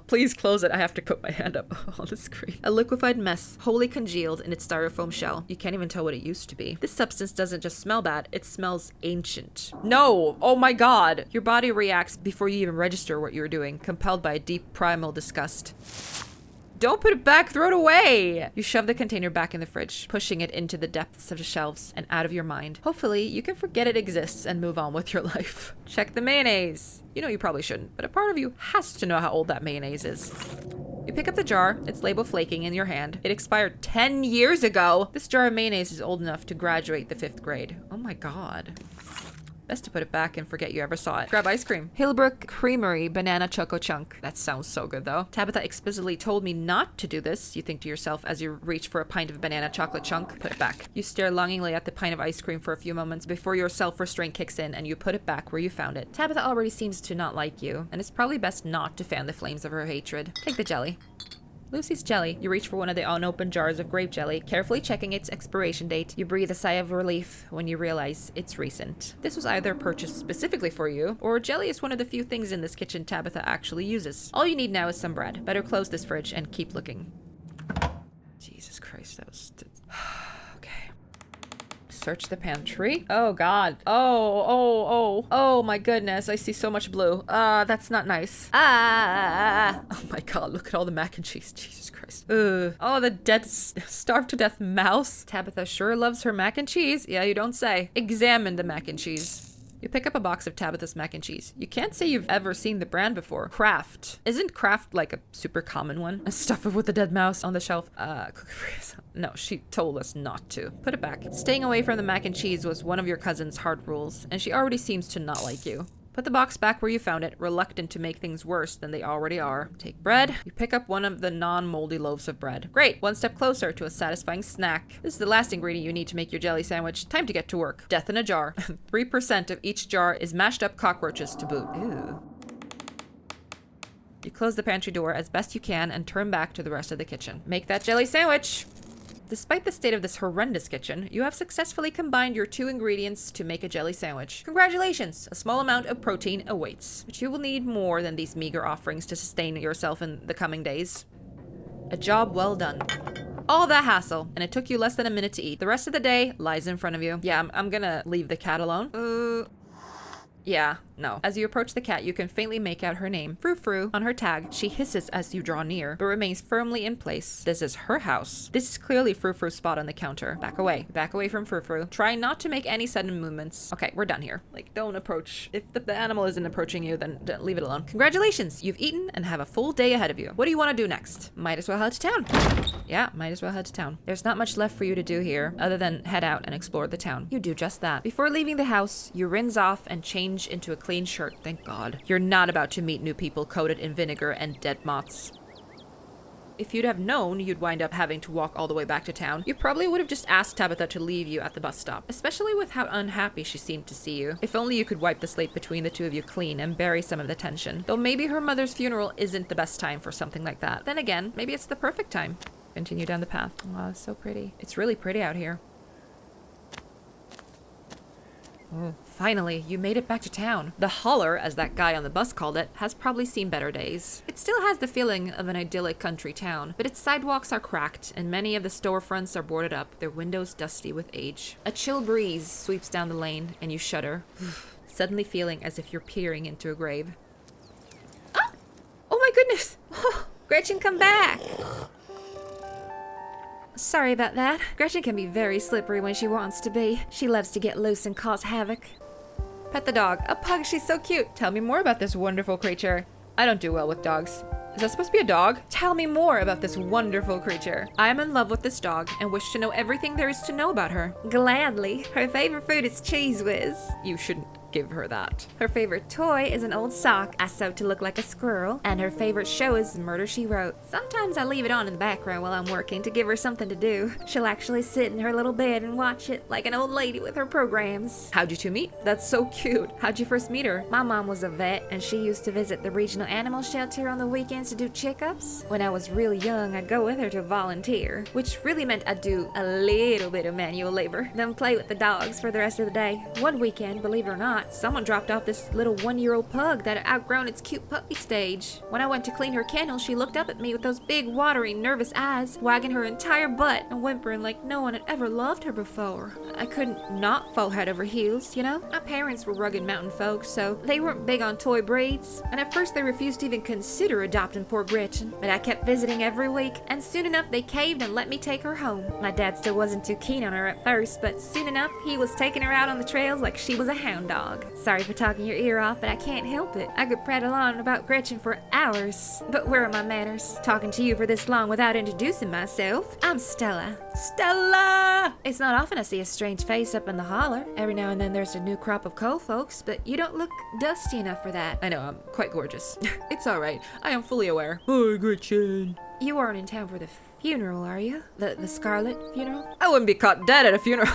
[SPEAKER 2] Please close it. I have to put my hand up on the screen. A liquefied mess, wholly congealed in its styrofoam shell. You can't even tell what it used to be. This substance doesn't just smell bad, it smells ancient. No! Oh my god! Your body reacts before you even register what you're doing, compelled by a deep primal disgust. Don't put it back, throw it away! You shove the container back in the fridge, pushing it into the depths of the shelves and out of your mind. Hopefully, you can forget it exists and move on with your life. Check the mayonnaise. You know you probably shouldn't, but a part of you has to know how old that mayonnaise is. You pick up the jar, its label flaking in your hand. It expired 10 years ago! This jar of mayonnaise is old enough to graduate the 5th grade. Oh my god. Best to put it back and forget you ever saw it. Grab ice cream. Hillbrook Creamery Banana Choco Chunk. That sounds so good though. Tabitha explicitly told me not to do this, you think to yourself as you reach for a pint of banana chocolate chunk. Put it back. You stare longingly at the pint of ice cream for a few moments before your self-restraint kicks in and you put it back where you found it. Tabitha already seems to not like you, and it's probably best not to fan the flames of her hatred. Take the jelly. Lucy's jelly. You reach for one of the unopened jars of grape jelly, carefully checking its expiration date. You breathe a sigh of relief when you realize it's recent. This was either purchased specifically for you, or jelly is one of the few things in this kitchen Tabitha actually uses. All you need now is some bread. Better close this fridge and keep looking. Jesus Christ, that was... Okay. Search the pantry. Oh god. Oh my goodness. I see so much blue. That's not nice. Oh my god, look at all the mac and cheese. Jesus Christ. Oh, the dead, starved to death mouse. Tabitha sure loves her mac and cheese. Yeah, you don't say. Examine the mac and cheese. You pick up a box of Tabitha's mac and cheese. You can't say you've ever seen the brand before. Kraft. Isn't Kraft like a super common one? Stuff it with the dead mouse on the shelf. No, she told us not to. Put it back. Staying away from the mac and cheese was one of your cousin's hard rules, and she already seems to not like you. Put the box back where you found it, reluctant to make things worse than they already are. Take bread. You pick up one of the non-moldy loaves of bread. Great, one step closer to a satisfying snack. This is the last ingredient you need to make your jelly sandwich. Time to get to work. Death in a jar. 3% of each jar is mashed up cockroaches to boot. Ew. You close the pantry door as best you can and turn back to the rest of the kitchen. Make that jelly sandwich! Despite the state of this horrendous kitchen, you have successfully combined your 2 ingredients to make a jelly sandwich. Congratulations! A small amount of protein awaits, but you will need more than these meager offerings to sustain yourself in the coming days. A job well done. All that hassle, and it took you less than a minute to eat. The rest of the day lies in front of you. Yeah, I'm gonna leave the cat alone. Yeah, no. As you approach the cat, you can faintly make out her name, Frou Frou. On her tag, she hisses as you draw near, but remains firmly in place. This is her house. This is clearly Frou Frou's spot on the counter. Back away. Back away from Frou Frou. Try not to make any sudden movements. Okay, we're done here. Like, don't approach. If the animal isn't approaching you, then leave it alone. Congratulations! You've eaten and have a full day ahead of you. What do you want to do next? Might as well head to town. Yeah, might as well head to town. There's not much left for you to do here, other than head out and explore the town. You do just that. Before leaving the house, you rinse off and change into a clean shirt. Thank God. You're not about to meet new people coated in vinegar and dead moths. If you'd have known you'd wind up having to walk all the way back to town, you probably would have just asked Tabitha to leave you at the bus stop, especially with how unhappy she seemed to see you. If only you could wipe the slate between the two of you clean and bury some of the tension. Though maybe her mother's funeral isn't the best time for something like that. Then again, maybe it's the perfect time. Continue down the path. Wow, it's so pretty. It's really pretty out here. Oh, finally, you made it back to town. The holler, as that guy on the bus called it, has probably seen better days. It still has the feeling of an idyllic country town, but its sidewalks are cracked, and many of the storefronts are boarded up, their windows dusty with age. A chill breeze sweeps down the lane, and you shudder, suddenly feeling as if you're peering into a grave. Ah! Oh my goodness!
[SPEAKER 1] Gretchen, come back! Sorry about that. Gretchen can be very slippery when she wants to be. She loves to get loose and cause havoc.
[SPEAKER 2] Pet the dog. A pug, she's so cute. Tell me more about this wonderful creature. I don't do well with dogs. Is that supposed to be a dog? Tell me more about this wonderful creature. I am in love with this dog and wish to know everything there is to know about her.
[SPEAKER 1] Gladly. Her favorite food is Cheese Whiz.
[SPEAKER 2] You shouldn't give her that.
[SPEAKER 1] Her favorite toy is an old sock I sewed to look like a squirrel, and her favorite show is Murder, She Wrote. Sometimes I leave it on in the background while I'm working to give her something to do. She'll actually sit in her little bed and watch it like an old lady with her programs.
[SPEAKER 2] How'd you two meet? That's so cute. How'd you first meet her?
[SPEAKER 1] My mom was a vet, and she used to visit the regional animal shelter on the weekends to do checkups. When I was really young, I'd go with her to volunteer, which really meant I'd do a little bit of manual labor, then play with the dogs for the rest of the day. One weekend, believe it or not, someone dropped off this little 1-year-old pug that had outgrown its cute puppy stage. When I went to clean her kennel, she looked up at me with those big, watery, nervous eyes, wagging her entire butt and whimpering like no one had ever loved her before. I couldn't not fall head over heels, you know? My parents were rugged mountain folks, so they weren't big on toy breeds, and at first they refused to even consider adopting poor Gretchen. But I kept visiting every week, and soon enough they caved and let me take her home. My dad still wasn't too keen on her at first, but soon enough he was taking her out on the trails like she was a hound dog. Sorry for talking your ear off, but I can't help it. I could prattle on about Gretchen for hours. But where are my manners? Talking to you for this long without introducing myself. I'm Stella. Stella! It's not often I see a strange face up in the holler. Every now and then there's a new crop of coal folks, but you don't look dusty enough for that.
[SPEAKER 2] I know, I'm quite gorgeous. It's alright. I am fully aware. Hi, Gretchen.
[SPEAKER 1] You aren't in town for the funeral, are you? The Scarlet funeral?
[SPEAKER 2] I wouldn't be caught dead at a funeral.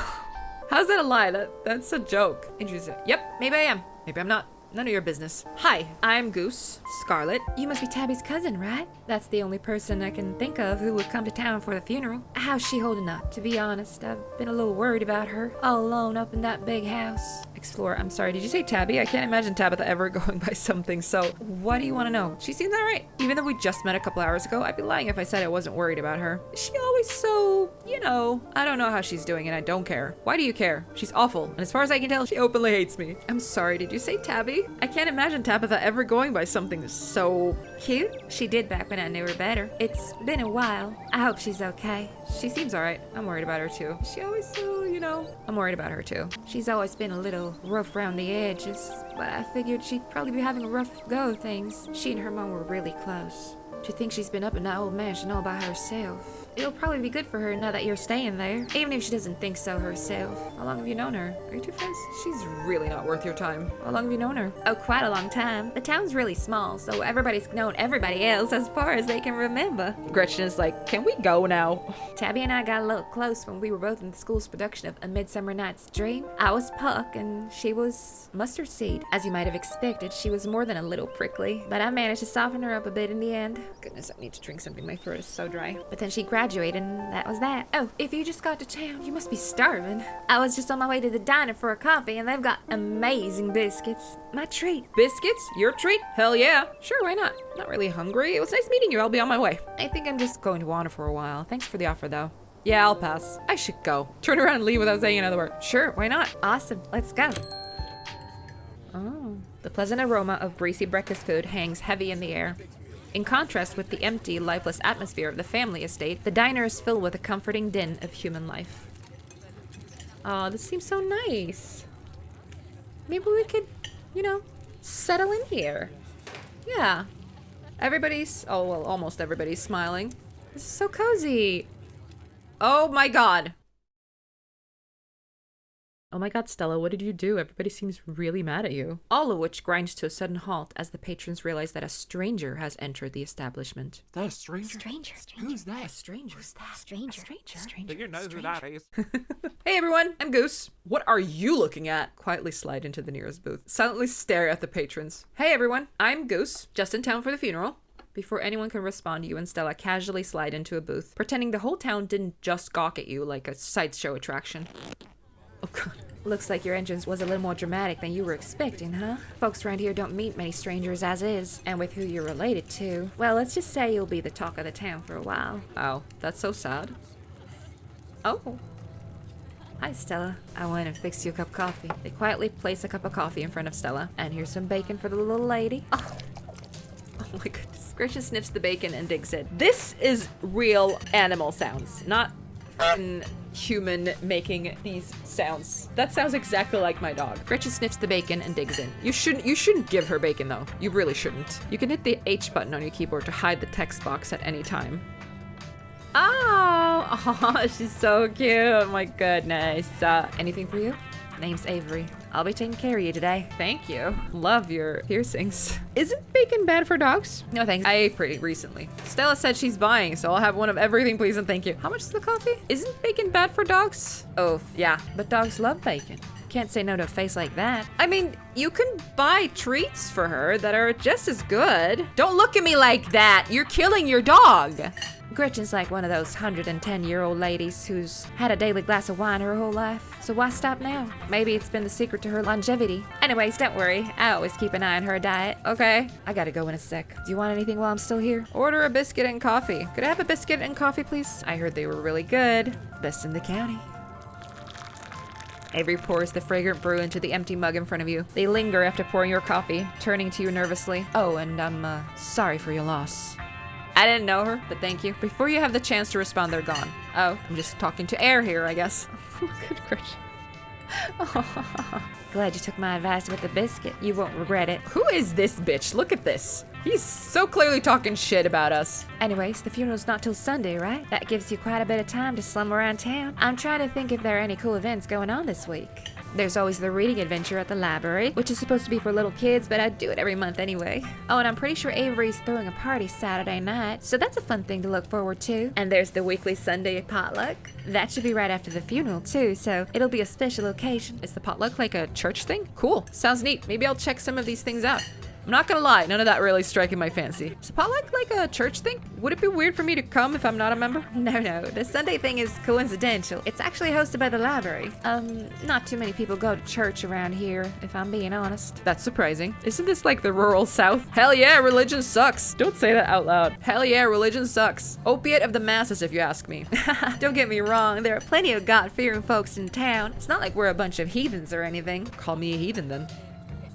[SPEAKER 2] How's that a lie? That's a joke. Interesting. Yep, maybe I am. Maybe I'm not. None of your business. Hi, I'm Goose. Scarlet.
[SPEAKER 1] You must be Tabby's cousin, right? That's the only person I can think of who would come to town for the funeral. How's she holding up? To be honest, I've been a little worried about her, all alone up in that big house.
[SPEAKER 2] Explorer, I'm sorry, did you say Tabby? I can't imagine Tabitha ever going by something, so what do you want to know? She seems alright. Even though we just met a couple hours ago, I'd be lying if I said I wasn't worried about her. She always so, you know, I don't know how she's doing and I don't care. Why do you care? She's awful, and as far as I can tell, she openly hates me. I'm sorry, did you say Tabby? I can't imagine Tabitha ever going by something so
[SPEAKER 1] cute. She did back when I knew her better. It's been a while. I hope she's okay.
[SPEAKER 2] She seems alright. I'm worried about her too. She always so, you know, I'm worried about her too.
[SPEAKER 1] She's always been a little rough around the edges, but I figured she'd probably be having a rough go of things. She and her mom were really close. To think she's been up in that old mansion all by herself. It'll probably be good for her now that you're staying there, even if she doesn't think so herself. How long have you known her? Are you two friends?
[SPEAKER 2] She's really not worth your time. How long have you known her?
[SPEAKER 1] Oh, quite a long time. The town's really small, so everybody's known everybody else as far as they can remember.
[SPEAKER 2] Gretchen is like, can we go now?
[SPEAKER 1] Tabby and I got a little close when we were both in the school's production of A Midsummer Night's Dream. I was Puck and she was Mustard Seed. As you might have expected, she was more than a little prickly, but I managed to soften her up a bit in the end.
[SPEAKER 2] Goodness, I need to drink something. My throat is so dry.
[SPEAKER 1] But then she graduated and that was that. Oh, if you just got to town, you must be starving. I was just on my way to the diner for a coffee and they've got amazing biscuits. My treat.
[SPEAKER 2] Biscuits? Your treat? Hell yeah. Sure, why not? Not really hungry. It was nice meeting you. I'll be on my way. I think I'm just going to wander for a while. Thanks for the offer though. Yeah, I'll pass. I should go. Turn around and leave without saying another word. Sure, why not?
[SPEAKER 1] Awesome, let's go.
[SPEAKER 2] Oh. The pleasant aroma of greasy breakfast food hangs heavy in the air. In contrast with the empty, lifeless atmosphere of the family estate, the diner is filled with a comforting din of human life. Oh, this seems so nice. Maybe we could, you know, settle in here. Yeah. Everybody's, oh well, almost everybody's smiling. This is so cozy. Oh my god. Oh my god, Stella, what did you do? Everybody seems really mad at you. All of which grinds to a sudden halt as the patrons realize that a stranger has entered the establishment.
[SPEAKER 3] That a stranger?
[SPEAKER 5] Stranger.
[SPEAKER 3] Who's that?
[SPEAKER 2] Stranger?
[SPEAKER 5] Who's that? Stranger.
[SPEAKER 3] Do you know who that is?
[SPEAKER 2] Hey everyone, I'm Goose. What are you looking at? Quietly slide into the nearest booth. Silently stare at the patrons. Hey everyone, I'm Goose, just in town for the funeral. Before anyone can respond, you and Stella casually slide into a booth, pretending the whole town didn't just gawk at you like a sideshow attraction. Oh god.
[SPEAKER 1] Looks like your entrance was a little more dramatic than you were expecting, huh? Folks around here don't meet many strangers as is, and with who you're related to. Well, let's just say you'll be the talk of the town for a while.
[SPEAKER 2] Oh, that's so sad.
[SPEAKER 1] Oh. Hi, Stella. I went and fixed you a cup of coffee. They quietly place a cup of coffee in front of Stella. And here's some bacon for the little lady.
[SPEAKER 2] Oh my goodness. Gretchen sniffs the bacon and digs it. This is real animal sounds, not human making these sounds. That sounds exactly like my dog. Gretchen sniffs the bacon and digs in. You shouldn't give her bacon though. You really shouldn't. You can hit the H button on your keyboard to hide the text box at any time. Oh, she's so cute. My goodness. Anything for you?
[SPEAKER 1] Name's Avery. I'll be taking care of you today.
[SPEAKER 2] Thank you. Love your piercings. Isn't bacon bad for dogs?
[SPEAKER 1] No thanks.
[SPEAKER 2] I ate pretty recently. Stella said she's buying, so I'll have one of everything, please and thank you. How much is the coffee? Isn't bacon bad for dogs? Oh, yeah.
[SPEAKER 1] But dogs love bacon. Can't say no to a face like that.
[SPEAKER 2] I mean, you can buy treats for her that are just as good. Don't look at me like that. You're killing your dog.
[SPEAKER 1] Gretchen's like one of those 110-year-old ladies who's had a daily glass of wine her whole life. So why stop now? Maybe it's been the secret to her longevity. Anyways, don't worry. I always keep an eye on her diet.
[SPEAKER 2] Okay.
[SPEAKER 1] I gotta go in a sec. Do you want anything while I'm still here?
[SPEAKER 2] Order a biscuit and coffee. Could I have a biscuit and coffee, please? I heard they were really good.
[SPEAKER 1] Best in the county.
[SPEAKER 2] Avery pours the fragrant brew into the empty mug in front of you. They linger after pouring your coffee, turning to you nervously.
[SPEAKER 1] Oh, and I'm sorry for your loss.
[SPEAKER 2] I didn't know her, but thank you. Before you have the chance to respond, they're gone. Oh, I'm just talking to air here, I guess. Good Gretchen.
[SPEAKER 1] Glad you took my advice with the biscuit. You won't regret it.
[SPEAKER 2] Who is this bitch? Look at this. He's so clearly talking shit about us.
[SPEAKER 1] Anyways, the funeral's not till Sunday, right? That gives you quite a bit of time to slum around town. I'm trying to think if there are any cool events going on this week. There's always the reading adventure at the library, which is supposed to be for little kids, but I do it every month anyway. Oh, and I'm pretty sure Avery's throwing a party Saturday night, so that's a fun thing to look forward to. And there's the weekly Sunday potluck. That should be right after the funeral too, so it'll be a special occasion.
[SPEAKER 2] Is the potluck like a church thing? Cool. Sounds neat. Maybe I'll check some of these things out. I'm not gonna lie, none of that really striking my fancy. Is potluck like a church thing? Would it be weird for me to come if I'm not a member?
[SPEAKER 1] No, the Sunday thing is coincidental. It's actually hosted by the library. Not too many people go to church around here, if I'm being honest.
[SPEAKER 2] That's surprising. Isn't this like the rural South? Hell yeah, religion sucks. Don't say that out loud. Hell yeah, religion sucks. Opiate of the masses, if you ask me.
[SPEAKER 1] Don't get me wrong, there are plenty of God-fearing folks in town. It's not like we're a bunch of heathens or anything.
[SPEAKER 2] Call me a heathen then.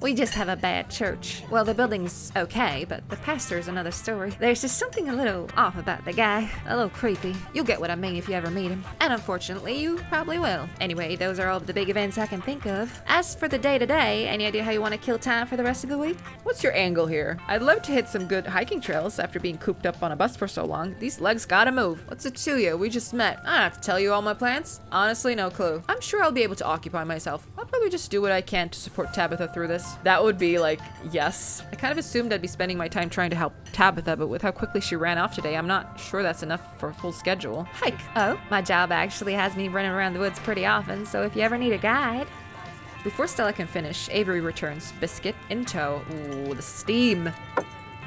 [SPEAKER 1] We just have a bad church. Well, the building's okay, but the pastor's another story. There's just something a little off about the guy. A little creepy. You'll get what I mean if you ever meet him. And unfortunately, you probably will. Anyway, those are all the big events I can think of. As for the day-to-day, any idea how you want to kill time for the rest of the week?
[SPEAKER 2] What's your angle here? I'd love to hit some good hiking trails after being cooped up on a bus for so long. These legs gotta move. What's it to you? We just met. I don't have to tell you all my plans. Honestly, no clue. I'm sure I'll be able to occupy myself. I'll probably just do what I can to support Tabitha through this. That would be like, yes. I kind of assumed I'd be spending my time trying to help Tabitha, but with how quickly she ran off today, I'm not sure that's enough for a full schedule.
[SPEAKER 1] Hike. Oh, my job actually has me running around the woods pretty often, so if you ever need a guide.
[SPEAKER 2] Before Stella can finish, Avery returns, biscuit in tow. Ooh, the steam.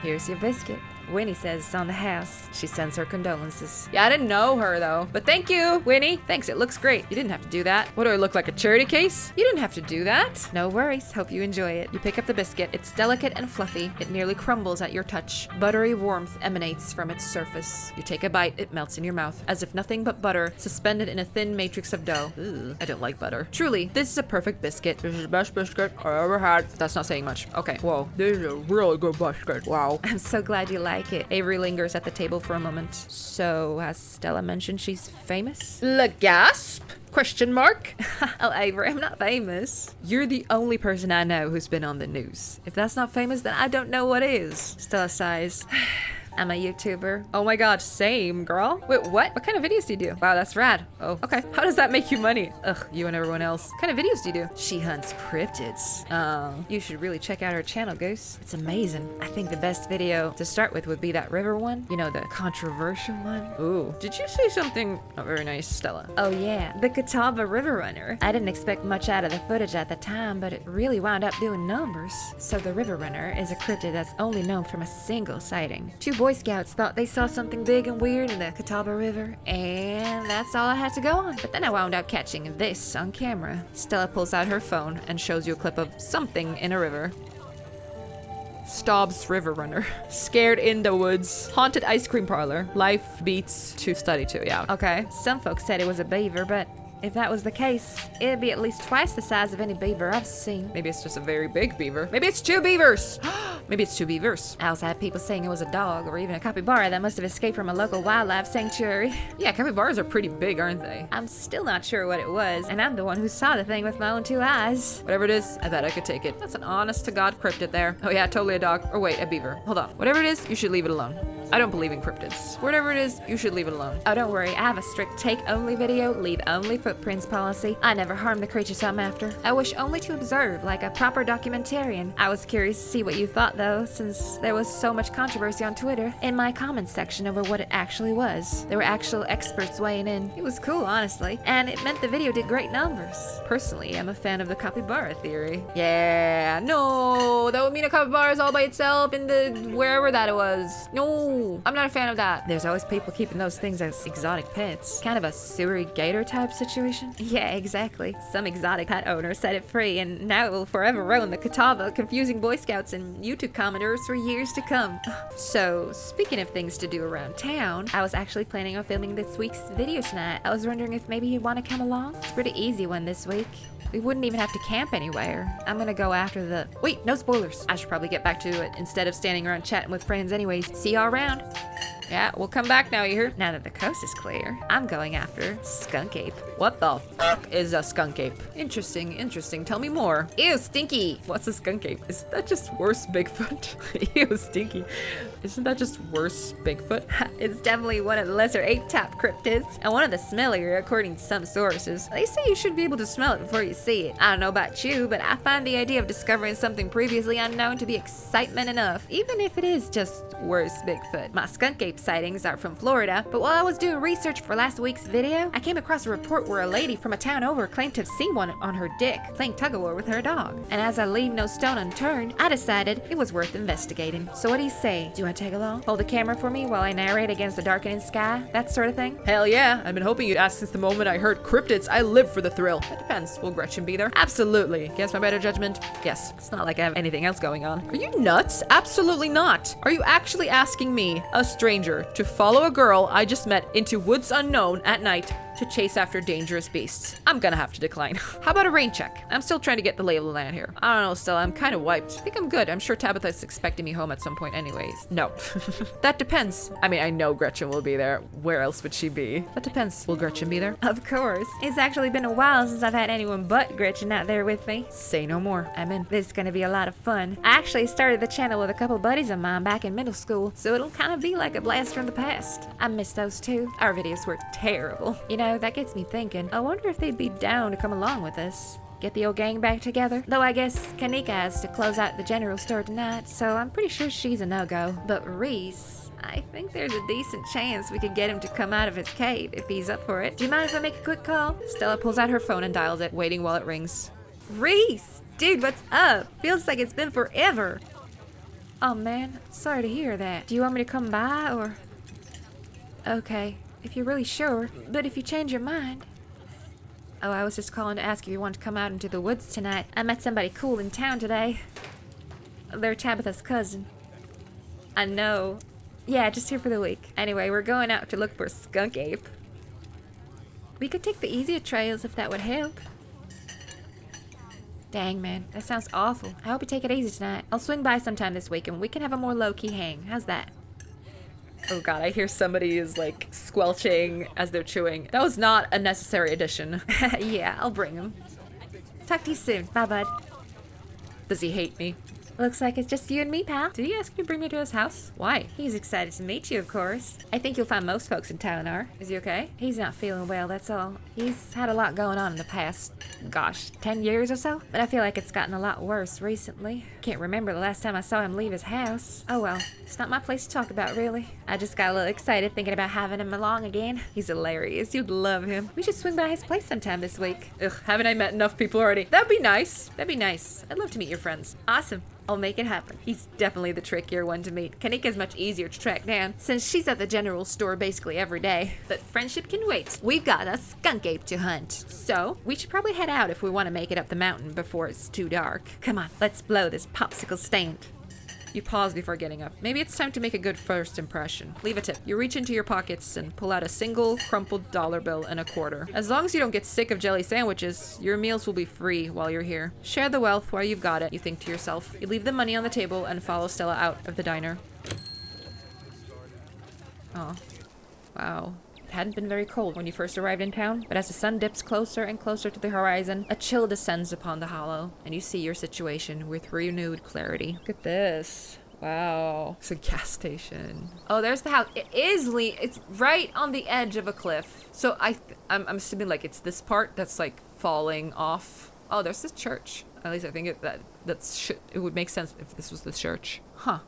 [SPEAKER 1] Here's your biscuit. Winnie says it's on the house. She sends her condolences.
[SPEAKER 2] Yeah, I didn't know her though. But thank you, Winnie. Thanks, it looks great. You didn't have to do that. What do I look like, a charity case? You didn't have to do that.
[SPEAKER 1] No worries. Hope you enjoy it.
[SPEAKER 2] You pick up the biscuit. It's delicate and fluffy. It nearly crumbles at your touch. Buttery warmth emanates from its surface. You take a bite, it melts in your mouth, as if nothing but butter suspended in a thin matrix of dough. Ugh, I don't like butter. Truly, this is a perfect biscuit. This is the best biscuit I ever had. That's not saying much. Okay, whoa. This is a really good biscuit. Wow.
[SPEAKER 1] I'm so glad you like it.
[SPEAKER 2] Avery lingers at the table for a moment.
[SPEAKER 1] So, has Stella mentioned she's famous?
[SPEAKER 2] Le gasp? Question mark?
[SPEAKER 1] Oh, Avery, I'm not famous.
[SPEAKER 2] You're the only person I know who's been on the news. If that's not famous, then I don't know what is.
[SPEAKER 1] Stella sighs. I'm a YouTuber.
[SPEAKER 2] Oh my god, same, girl. Wait, what? What kind of videos do you do? Wow, that's rad. Oh, okay. How does that make you money? Ugh, you and everyone else. What kind of videos do you do? She hunts cryptids. Oh, you should really check out her channel, Goose. It's amazing.
[SPEAKER 1] I think the best video to start with would be that river one.
[SPEAKER 2] You know, the controversial one? Ooh, did you say something? Oh, very nice, Stella.
[SPEAKER 1] Oh yeah, the Catawba River Runner. I didn't expect much out of the footage at the time, but it really wound up doing numbers. So the River Runner is a cryptid that's only known from a single sighting. 2 Boy Scouts thought they saw something big and weird in the Catawba River, and that's all I had to go on. But then I wound up catching this on camera.
[SPEAKER 2] Stella pulls out her phone and shows you a clip of something in a river. Stobbs River Runner. Scared in the woods. Haunted ice cream parlor. Life beats to study to. Yeah.
[SPEAKER 1] Okay, some folks said it was a beaver, but if that was the case, it'd be at least twice the size of any beaver I've seen.
[SPEAKER 2] Maybe it's just a very big beaver. Maybe it's 2 beavers. Maybe it's 2 beavers.
[SPEAKER 1] I also had people saying it was a dog or even a capybara that must have escaped from a local wildlife sanctuary.
[SPEAKER 2] Yeah, capybaras are pretty big, aren't they?
[SPEAKER 1] I'm still not sure what it was, and I'm the one who saw the thing with my own 2 eyes.
[SPEAKER 2] Whatever it is, I bet I could take it. That's an honest-to-God cryptid there. Oh yeah, totally a dog. Or wait, a beaver. Hold on. Whatever it is, you should leave it alone. I don't believe in cryptids. Whatever it is, you should leave it alone.
[SPEAKER 1] Oh, don't worry. I have a strict take-only video, leave-only footprints policy. I never harm the creatures I'm after. I wish only to observe, like a proper documentarian. I was curious to see what you thought, though, since there was so much controversy on Twitter in my comments section over what it actually was. There were actual experts weighing in. It was cool, honestly, and it meant the video did great numbers. Personally, I'm a fan of the capybara theory.
[SPEAKER 2] Yeah, no, that would mean a capybara is all by itself in the wherever that it was. No, I'm not a fan of that.
[SPEAKER 1] There's always people keeping those things as exotic pets.
[SPEAKER 2] Kind of a Surrey gator type situation.
[SPEAKER 1] Yeah, exactly. Some exotic pet owner set it free, and now it will forever roam the Catawba, confusing Boy Scouts and YouTube commenters for years to come. So, speaking of things to do around town, I was actually planning on filming this week's video tonight. I was wondering if maybe you'd want to come along. It's a pretty easy one this week. We wouldn't even have to camp anywhere. I'm gonna go after the... Wait, no spoilers. I should probably get back to it instead of standing around chatting with friends anyways. See y'all around.
[SPEAKER 2] Yeah, we'll come back now, you hear?
[SPEAKER 1] Now that the coast is clear, I'm going after Skunk Ape.
[SPEAKER 2] What the fuck is a skunk ape? Interesting, interesting. Tell me more.
[SPEAKER 1] Ew, stinky.
[SPEAKER 2] What's a skunk ape? Is that just worse Bigfoot? Ew, stinky. Isn't that just worse Bigfoot?
[SPEAKER 1] It's definitely one of the lesser ape-type cryptids, and one of the smellier according to some sources. They say you should be able to smell it before you see it. I don't know about you, but I find the idea of discovering something previously unknown to be excitement enough, even if it is just worse Bigfoot. My skunk ape sightings are from Florida, but while I was doing research for last week's video, I came across a report where a lady from a town over claimed to have seen one on her dick, playing tug-of-war with her dog. And as I leave no stone unturned, I decided it was worth investigating. So what do you say? Do you want to tag along? Hold the camera for me while I narrate against the darkening sky? That sort of thing?
[SPEAKER 2] Hell yeah, I've been hoping you'd ask since the moment I heard cryptids. I live for the thrill. It depends. Will Gretchen be there? Absolutely. Against my better judgment? Yes. It's not like I have anything else going on. Are you nuts? Absolutely not. Are you actually asking me, a stranger, to follow a girl I just met into woods unknown at night to chase after dangerous beasts? I'm gonna have to decline. How about a rain check? I'm still trying to get the lay of the land here. I don't know, Stella, I'm kind of wiped. I think I'm good. I'm sure Tabitha's expecting me home at some point anyways. No. That depends. I mean, I know Gretchen will be there. Where else would she be? That depends. Will Gretchen be there?
[SPEAKER 1] Of course. It's actually been a while since I've had anyone but Gretchen out there with me.
[SPEAKER 2] Say no more. I'm in.
[SPEAKER 1] This is gonna be a lot of fun. I actually started the channel with a couple buddies of mine back in middle school, so it'll kind of be like a blast from the past. I miss those too. Our videos were terrible. You know, that gets me thinking. I wonder if they'd be down to come along with us. Get the old gang back together. Though I guess Kanika has to close out the general store tonight, so I'm pretty sure she's a no-go. But Reese, I think there's a decent chance we could get him to come out of his cave if he's up for it. Do you mind if I make a quick call?
[SPEAKER 2] Stella pulls out her phone and dials it, waiting while it rings.
[SPEAKER 1] Reese! Dude, what's up? Feels like it's been forever. Oh man, sorry to hear that. Do you want me to come by or... Okay, if you're really sure, but if you change your mind... Oh, I was just calling to ask if you want to come out into the woods tonight. I met somebody cool in town today. They're Tabitha's cousin. I know. Yeah, just here for the week. Anyway, we're going out to look for Skunk Ape. We could take the easier trails if that would help. Dang, man, that sounds awful. I hope you take it easy tonight. I'll swing by sometime this week and we can have a more low-key hang. How's that?
[SPEAKER 2] Oh god, I hear somebody is like squelching as they're chewing. That was not a necessary addition.
[SPEAKER 1] Yeah, I'll bring him. Talk to you soon. Bye, bud.
[SPEAKER 2] Does he hate me?
[SPEAKER 1] Looks like it's just you and me, pal.
[SPEAKER 2] Did he ask you to bring me to his house? Why?
[SPEAKER 1] He's excited to meet you, of course. I think you'll find most folks in town are.
[SPEAKER 2] Is he okay?
[SPEAKER 1] He's not feeling well, that's all. He's had a lot going on in the past, gosh, 10 years or so? But I feel like it's gotten a lot worse recently. Can't remember the last time I saw him leave his house. Oh well, it's not my place to talk about, really. I just got a little excited thinking about having him along again.
[SPEAKER 2] He's hilarious. You'd love him.
[SPEAKER 1] We should swing by his place sometime this week.
[SPEAKER 2] Ugh, haven't I met enough people already? That'd be nice. That'd be nice. I'd love to meet your friends.
[SPEAKER 1] Awesome. I'll make it happen.
[SPEAKER 2] He's definitely the trickier one to meet. Kanika's much easier to track down.
[SPEAKER 1] Since she's at the general store basically every day. But friendship can wait. We've got a skunk ape to hunt. So, we should probably head out if we want to make it up the mountain before it's too dark. Come on, let's blow this popsicle stand.
[SPEAKER 2] You pause before getting up. Maybe it's time to make a good first impression. Leave a tip. You reach into your pockets and pull out a single crumpled dollar bill and a quarter. As long as you don't get sick of jelly sandwiches, your meals will be free while you're here. Share the wealth while you've got it, you think to yourself. You leave the money on the table and follow Stella out of the diner. Oh. Wow. It hadn't been very cold when you first arrived in town, but as the sun dips closer and closer to the horizon, a chill descends upon the hollow, and you see your situation with renewed clarity. Look at this. Wow. It's a gas station. Oh, there's the house. It's right on the edge of a cliff. So I'm assuming like it's this part that's like falling off. Oh, there's this church. At least I think it would make sense if this was the church. Huh.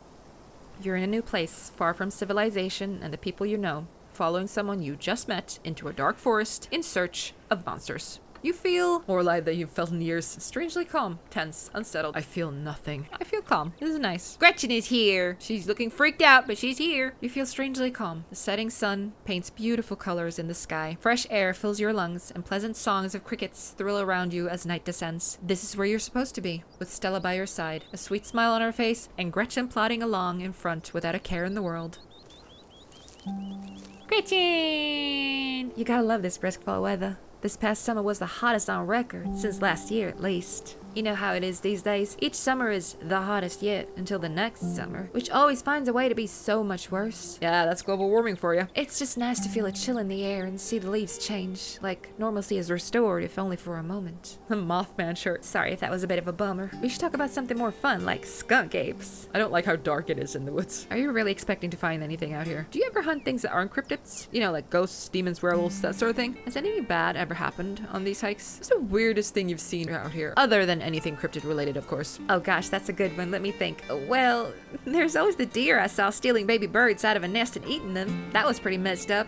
[SPEAKER 2] You're in a new place, far from civilization and the people you know, following someone you just met into a dark forest in search of monsters. You feel more alive than you've felt in years. Strangely calm, tense, unsettled. I feel nothing. I feel calm. This is nice.
[SPEAKER 1] Gretchen is here.
[SPEAKER 2] She's looking freaked out, but she's here. You feel strangely calm. The setting sun paints beautiful colors in the sky. Fresh air fills your lungs, and pleasant songs of crickets thrill around you as night descends. This is where you're supposed to be, with Stella by your side, a sweet smile on her face, and Gretchen plodding along in front without a care in the world.
[SPEAKER 1] Gretchen! You gotta love this brisk fall weather. This past summer was the hottest on record, since last year at least. You know how it is these days. Each summer is the hottest yet until the next summer, which always finds a way to be so much worse.
[SPEAKER 2] Yeah, that's global warming for you.
[SPEAKER 1] It's just nice to feel a chill in the air and see the leaves change, like normalcy is restored if only for a moment.
[SPEAKER 2] The Mothman shirt.
[SPEAKER 1] Sorry if that was a bit of a bummer. We should talk about something more fun, like skunk apes.
[SPEAKER 2] I don't like how dark it is in the woods. Are you really expecting to find anything out here? Do you ever hunt things that aren't cryptids? You know, like ghosts, demons, werewolves, that sort of thing? Has anything bad ever happened on these hikes? What's the weirdest thing you've seen out here? Other than anything cryptid related, of course.
[SPEAKER 1] Oh gosh, that's a good one. Let me think. Well, there's always the deer I saw stealing baby birds out of a nest and eating them. That was pretty messed up.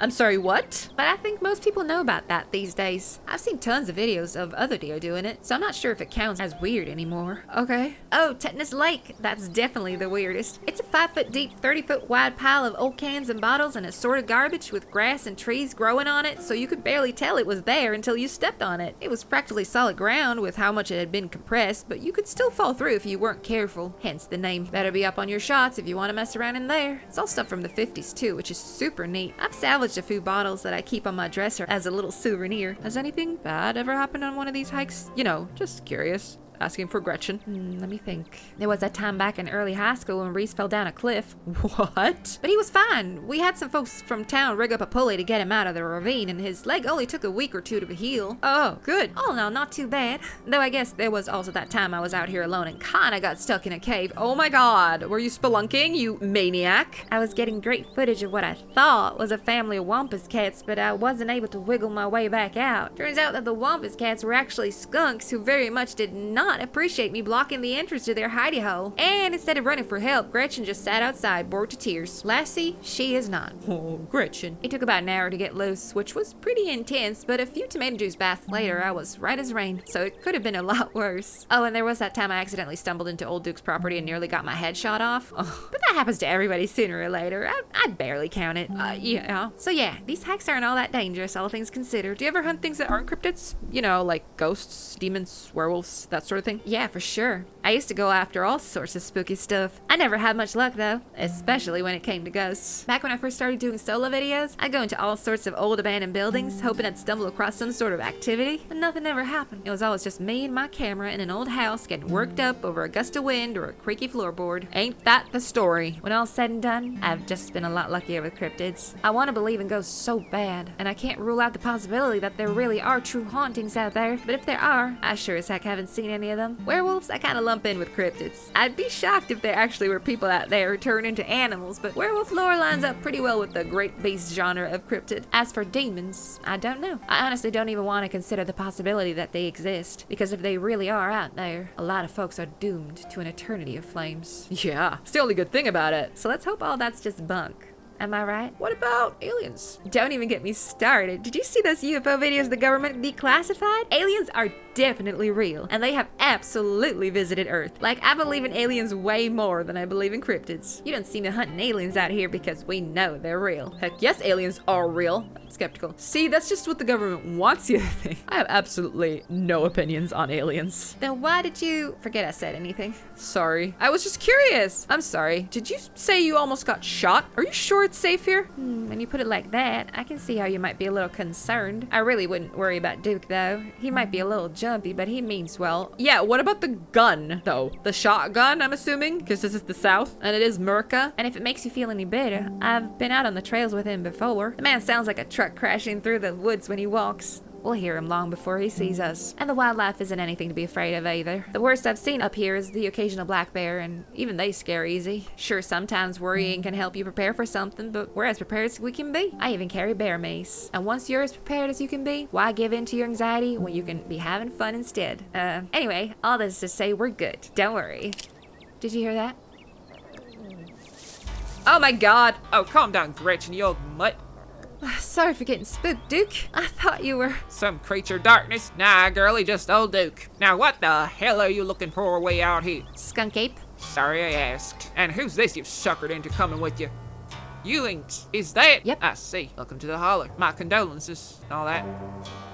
[SPEAKER 2] I'm sorry, what?
[SPEAKER 1] But I think most people know about that these days. I've seen tons of videos of other deer doing it, so I'm not sure if it counts as weird anymore.
[SPEAKER 2] Okay.
[SPEAKER 1] Oh, Tetanus Lake. That's definitely the weirdest. It's a 5-foot deep, 30-foot wide pile of old cans and bottles and assorted garbage with grass and trees growing on it, so you could barely tell it was there until you stepped on it. It was practically solid ground with how much it had been compressed, but you could still fall through if you weren't careful. Hence the name. Better be up on your shots if you want to mess around in there. It's all stuff from the 50s too, which is super neat. I've salvaged a few bottles that I keep on my dresser as a little souvenir.
[SPEAKER 2] Has anything bad ever happened on one of these hikes? You know, just curious. Asking for Gretchen.
[SPEAKER 1] Let me think. There was that time back in early high school when Reese fell down a cliff.
[SPEAKER 2] What?
[SPEAKER 1] But he was fine. We had some folks from town rig up a pulley to get him out of the ravine, and his leg only took a week or two to heal.
[SPEAKER 2] Oh, good.
[SPEAKER 1] Oh no, not too bad. Though I guess there was also that time I was out here alone and kinda got stuck in a cave.
[SPEAKER 2] Oh my god, were you spelunking, you maniac?
[SPEAKER 1] I was getting great footage of what I thought was a family of wampus cats, but I wasn't able to wiggle my way back out. Turns out that the wampus cats were actually skunks who very much did not appreciate me blocking the entrance to their hidey hole. And instead of running for help, Gretchen just sat outside, bored to tears. Lassie, she is not.
[SPEAKER 2] Oh, Gretchen.
[SPEAKER 1] It took about an hour to get loose, which was pretty intense, but a few tomato juice baths later, I was right as rain, so it could have been a lot worse. Oh, and there was that time I accidentally stumbled into Old Duke's property and nearly got my head shot off. Oh, but that happens to everybody sooner or later. I'd barely count it. Yeah. So yeah, these hikes aren't all that dangerous, all things considered.
[SPEAKER 2] Do you ever hunt things that aren't cryptids? You know, like ghosts, demons, werewolves, that sort of thing?
[SPEAKER 1] Yeah, for sure. I used to go after all sorts of spooky stuff. I never had much luck though, especially when it came to ghosts. Back when I first started doing solo videos, I'd go into all sorts of old abandoned buildings, hoping I'd stumble across some sort of activity, but nothing ever happened. It was always just me and my camera in an old house getting worked up over a gust of wind or a creaky floorboard.
[SPEAKER 2] Ain't that the story?
[SPEAKER 1] worry. When all's said and done, I've just been a lot luckier with cryptids. I want to believe in ghosts so bad, and I can't rule out the possibility that there really are true hauntings out there. But if there are, I sure as heck haven't seen any of them. Werewolves, I kind of lump in with cryptids. I'd be shocked if there actually were people out there who turn into animals, but werewolf lore lines up pretty well with the great beast genre of cryptid. As for demons, I don't know. I honestly don't even want to consider the possibility that they exist, because if they really are out there, a lot of folks are doomed to an eternity of flames.
[SPEAKER 2] Yeah, it's the only good thing about it.
[SPEAKER 1] So let's hope all that's just bunk. Am I right?
[SPEAKER 2] What about aliens?
[SPEAKER 1] Don't even get me started. Did you see those UFO videos the government declassified? Aliens are definitely real, and they have absolutely visited Earth. Like, I believe in aliens way more than I believe in cryptids. You don't see me hunting aliens out here because we know they're real.
[SPEAKER 2] Heck yes, aliens are real. I'm skeptical. See, that's just what the government wants you to think. I have absolutely no opinions on aliens.
[SPEAKER 1] Then why did you forget I said anything?
[SPEAKER 2] Sorry. I was just curious. I'm sorry. Did you say you almost got shot? Are you sure it's safe here?
[SPEAKER 1] When you put it like that, I can see how you might be a little concerned. I really wouldn't worry about Duke, though. He might be a little jumpy, but he means well.
[SPEAKER 2] Yeah, what about the gun, though? The shotgun, I'm assuming? Because this is the South, and it is Merca.
[SPEAKER 1] And if it makes you feel any better, I've been out on the trails with him before. The man sounds like a truck crashing through the woods when he walks. We'll hear him long before he sees us. And the wildlife isn't anything to be afraid of either. The worst I've seen up here is the occasional black bear, and even they scare easy. Sure, sometimes worrying can help you prepare for something, but we're as prepared as we can be. I even carry bear mace. And once you're as prepared as you can be, why give in to your anxiety when you can be having fun instead? Anyway, all this to say we're good. Don't worry. Did you hear that?
[SPEAKER 2] Oh my god.
[SPEAKER 3] Oh, calm down, Gretchen, you old mutt.
[SPEAKER 1] Sorry for getting spooked, Duke. I thought you were...
[SPEAKER 3] Some creature of darkness? Nah, girlie, just old Duke. Now, what the hell are you looking for way out here?
[SPEAKER 1] Skunk ape?
[SPEAKER 3] Sorry I asked. And who's this you've suckered into coming with you? You ain't... Is that?
[SPEAKER 1] Yep.
[SPEAKER 3] I see. Welcome to the holler. My condolences and all that.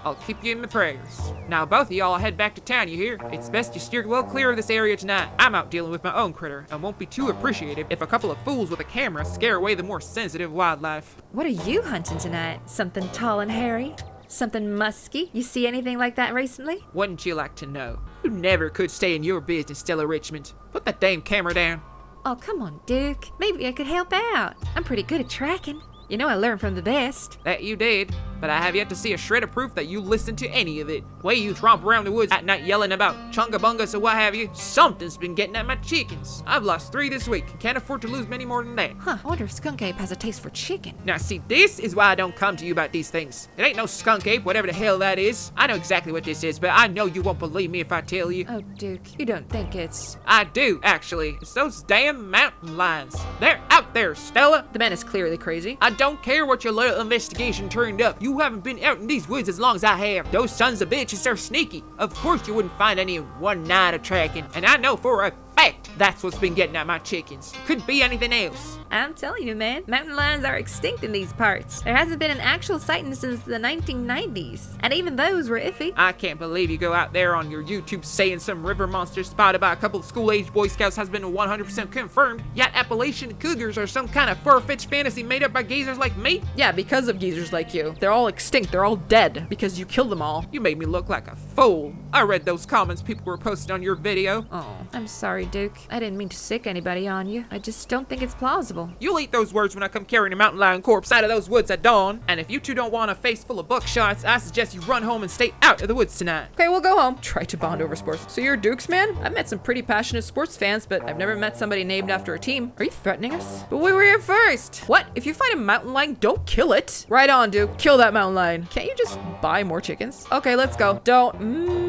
[SPEAKER 3] I'll keep you in my prayers. Now, both of y'all head back to town, you hear? It's best you steer well clear of this area tonight. I'm out dealing with my own critter, and won't be too appreciative if a couple of fools with a camera scare away the more sensitive wildlife.
[SPEAKER 1] What are you hunting tonight? Something tall and hairy? Something musky? You see anything like that recently?
[SPEAKER 3] Wouldn't you like to know? You never could stay in your business, Stella Richmond. Put that damn camera down.
[SPEAKER 1] Oh, come on, Duke. Maybe I could help out. I'm pretty good at tracking. You know I learned from the best.
[SPEAKER 3] That you did, but I have yet to see a shred of proof that you listened to any of it. Way you tromp around the woods at night yelling about chungabungas or what have you, something's been getting at my chickens. I've lost 3 this week and can't afford to lose many more than that.
[SPEAKER 1] Huh, I wonder if skunk ape has a taste for chicken.
[SPEAKER 3] Now see, this is why I don't come to you about these things. It ain't no skunk ape, whatever the hell that is. I know exactly what this is, but I know you won't believe me if I tell you.
[SPEAKER 1] Oh, Duke, you don't think it's...
[SPEAKER 3] I do, actually. It's those damn mountain lions. They're out there, Stella.
[SPEAKER 2] The man is clearly crazy.
[SPEAKER 3] I don't care what your little investigation turned up. You haven't been out in these woods as long as I have. Those sons of bitches are sneaky. Of course you wouldn't find any in one night of tracking. And I know for a fact that's what's been getting at my chickens. Couldn't be anything else.
[SPEAKER 1] I'm telling you, man, mountain lions are extinct in these parts. There hasn't been an actual sighting since the 1990s, and even those were iffy.
[SPEAKER 3] I can't believe you go out there on your YouTube saying some river monster spotted by a couple of school-aged Boy Scouts has been 100% confirmed, yet Appalachian cougars are some kind of far-fetched fantasy made up by geezers like me?
[SPEAKER 2] Yeah, because of geezers like you. They're all extinct. They're all dead because you killed them all.
[SPEAKER 3] You made me look like a fool. I read those comments people were posting on your video.
[SPEAKER 1] Oh, I'm sorry, Duke. I didn't mean to sick anybody on you. I just don't think it's plausible.
[SPEAKER 3] You'll eat those words when I come carrying a mountain lion corpse out of those woods at dawn. And if you two don't want a face full of buckshots, I suggest you run home and stay out of the woods tonight.
[SPEAKER 2] Okay, we'll go home. Try to bond over sports. So you're Duke's man? I've met some pretty passionate sports fans, but I've never met somebody named after a team. Are you threatening us? But we were here first. What? If you find a mountain lion, don't kill it. Right on, Duke. Kill that mountain lion. Can't you just buy more chickens? Okay, let's go.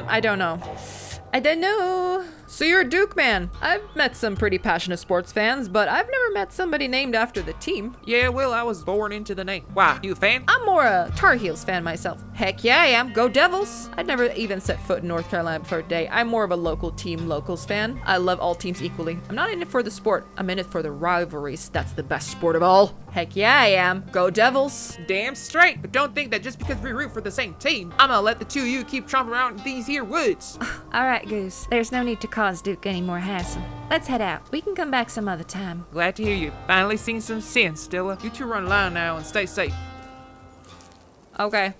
[SPEAKER 2] I don't know. I don't know. So you're a Duke man. I've met some pretty passionate sports fans, but I've never met somebody named after the team.
[SPEAKER 3] Yeah, well, I was born into the name. Why, you a fan?
[SPEAKER 2] I'm more a Tar Heels fan myself. Heck yeah, I am. Go Devils. I'd never even set foot in North Carolina before today. I'm more of a local team locals fan. I love all teams equally. I'm not in it for the sport. I'm in it for the rivalries. That's the best sport of all. Heck yeah, I am. Go Devils.
[SPEAKER 3] Damn straight. But don't think that just because we root for the same team, I'm gonna let the two of you keep tromping around in these here woods.
[SPEAKER 1] All right, Goose. There's no need to cause Duke any more hassle. Let's head out. We can come back some other time.
[SPEAKER 3] Glad to hear you finally seen some sense, Stella. You two run line now and stay safe.
[SPEAKER 2] Okay.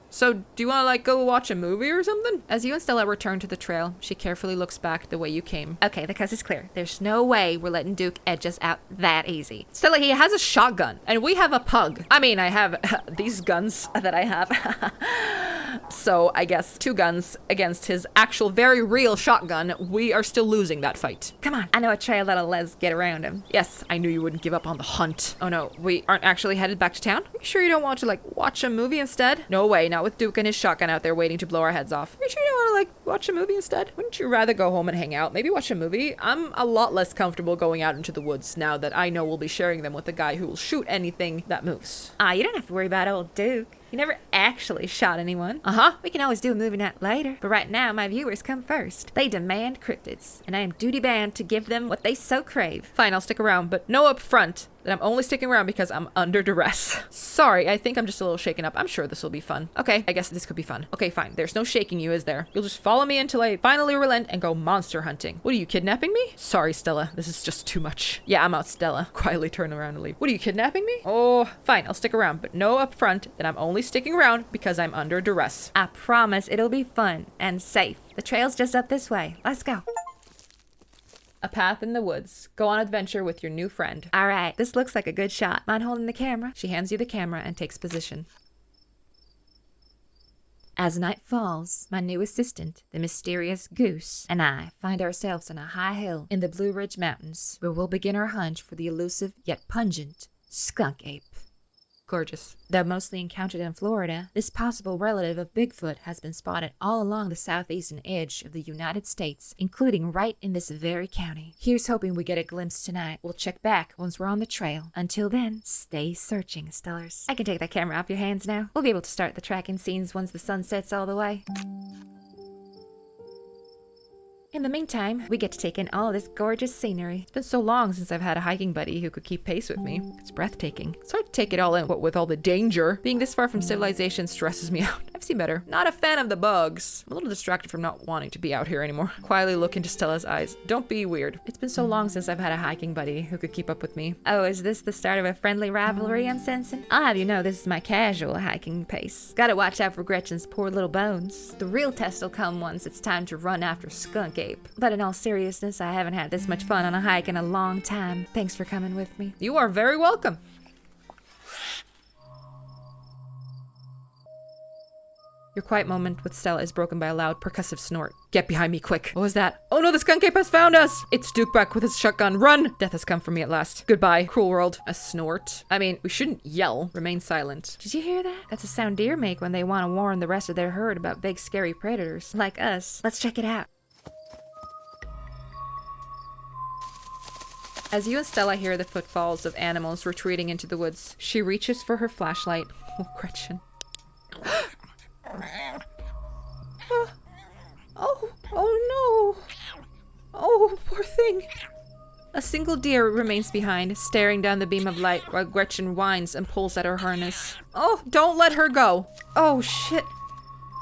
[SPEAKER 2] So, do you want to, like, go watch a movie or something? As you and Stella return to the trail, she carefully looks back the way you came.
[SPEAKER 1] Okay, the coast is clear. There's no way we're letting Duke edge us out that easy.
[SPEAKER 2] Stella, he has a shotgun, and we have a pug. I mean, I have these guns that I have. So, I guess 2 guns against his actual very real shotgun. We are still losing that fight.
[SPEAKER 1] Come on, I know a trail that'll let us get around him.
[SPEAKER 2] Yes, I knew you wouldn't give up on the hunt. Oh no, we aren't actually headed back to town? Are you sure you don't want to, like, watch a movie instead? No way, not with Duke and his shotgun out there waiting to blow our heads off. Are you sure you don't want to, like, watch a movie instead? Wouldn't you rather go home and hang out? Maybe watch a movie? I'm a lot less comfortable going out into the woods now that I know we'll be sharing them with the guy who will shoot anything that moves.
[SPEAKER 1] You don't have to worry about old Duke. He never actually shot anyone.
[SPEAKER 2] Uh-huh.
[SPEAKER 1] We can always do a movie night later. But right now, my viewers come first. They demand cryptids, and I am duty-bound to give them what they so crave.
[SPEAKER 2] Fine, I'll stick around, but know up front that I'm only sticking around because I'm under duress. Sorry, I think I'm just a little shaken up. I'm sure this will be fun. Okay, I guess this could be fun. Okay, fine. There's no shaking you, is there? You'll just follow me until I finally relent and go monster hunting. What are you, kidnapping me? Sorry, Stella. This is just too much. Yeah, I'm out, Stella. Quietly turn around and leave. What are you, kidnapping me? Oh, fine. I'll stick around, but know up front that I'm only sticking around because I'm under duress.
[SPEAKER 1] I promise it'll be fun and safe. The trail's just up this way. Let's go.
[SPEAKER 2] A path in the woods. Go on adventure with your new friend.
[SPEAKER 1] All right, this looks like a good shot. Mind holding the camera?
[SPEAKER 2] She hands you the camera and takes position.
[SPEAKER 1] As night falls, my new assistant, the mysterious Goose, and I find ourselves on a high hill in the Blue Ridge Mountains, where we'll begin our hunt for the elusive yet pungent skunk ape.
[SPEAKER 2] Gorgeous.
[SPEAKER 1] Though mostly encountered in Florida, this possible relative of Bigfoot has been spotted all along the southeastern edge of the United States, including right in this very county. Here's hoping we get a glimpse tonight. We'll check back once we're on the trail. Until then, stay searching, Stellars. I can take that camera off your hands now. We'll be able to start the tracking scenes once the sun sets all the way. In the meantime, we get to take in all this gorgeous scenery.
[SPEAKER 2] It's been so long since I've had a hiking buddy who could keep pace with me. It's breathtaking. It's hard to take it all in, what with all the danger. Being this far from civilization stresses me out. I've seen better. Not a fan of the bugs. I'm a little distracted from not wanting to be out here anymore. Quietly look into Stella's eyes. Don't be weird. It's been so long since I've had a hiking buddy who could keep up with me.
[SPEAKER 1] Oh, is this the start of a friendly rivalry I'm sensing? I'll have you know this is my casual hiking pace. Gotta watch out for Gretchen's poor little bones. The real test will come once it's time to run after Skunk Ape. But in all seriousness, I haven't had this much fun on a hike in a long time. Thanks for coming with me.
[SPEAKER 2] You are very welcome. Your quiet moment with Stella is broken by a loud, percussive snort. Get behind me, quick. What was that? Oh no, the skunk ape has found us! It's Duke back with his shotgun. Run! Death has come for me at last. Goodbye, cruel world. A snort? I mean, we shouldn't yell. Remain silent.
[SPEAKER 1] Did you hear that? That's a sound deer make when they want to warn the rest of their herd about big, scary predators. Like us. Let's check it out.
[SPEAKER 2] As you and Stella hear the footfalls of animals retreating into the woods, she reaches for her flashlight. Oh, Gretchen. Oh no! Oh, poor thing. A single deer remains behind, staring down the beam of light while Gretchen whines and pulls at her harness. Oh, don't let her go! Oh, shit.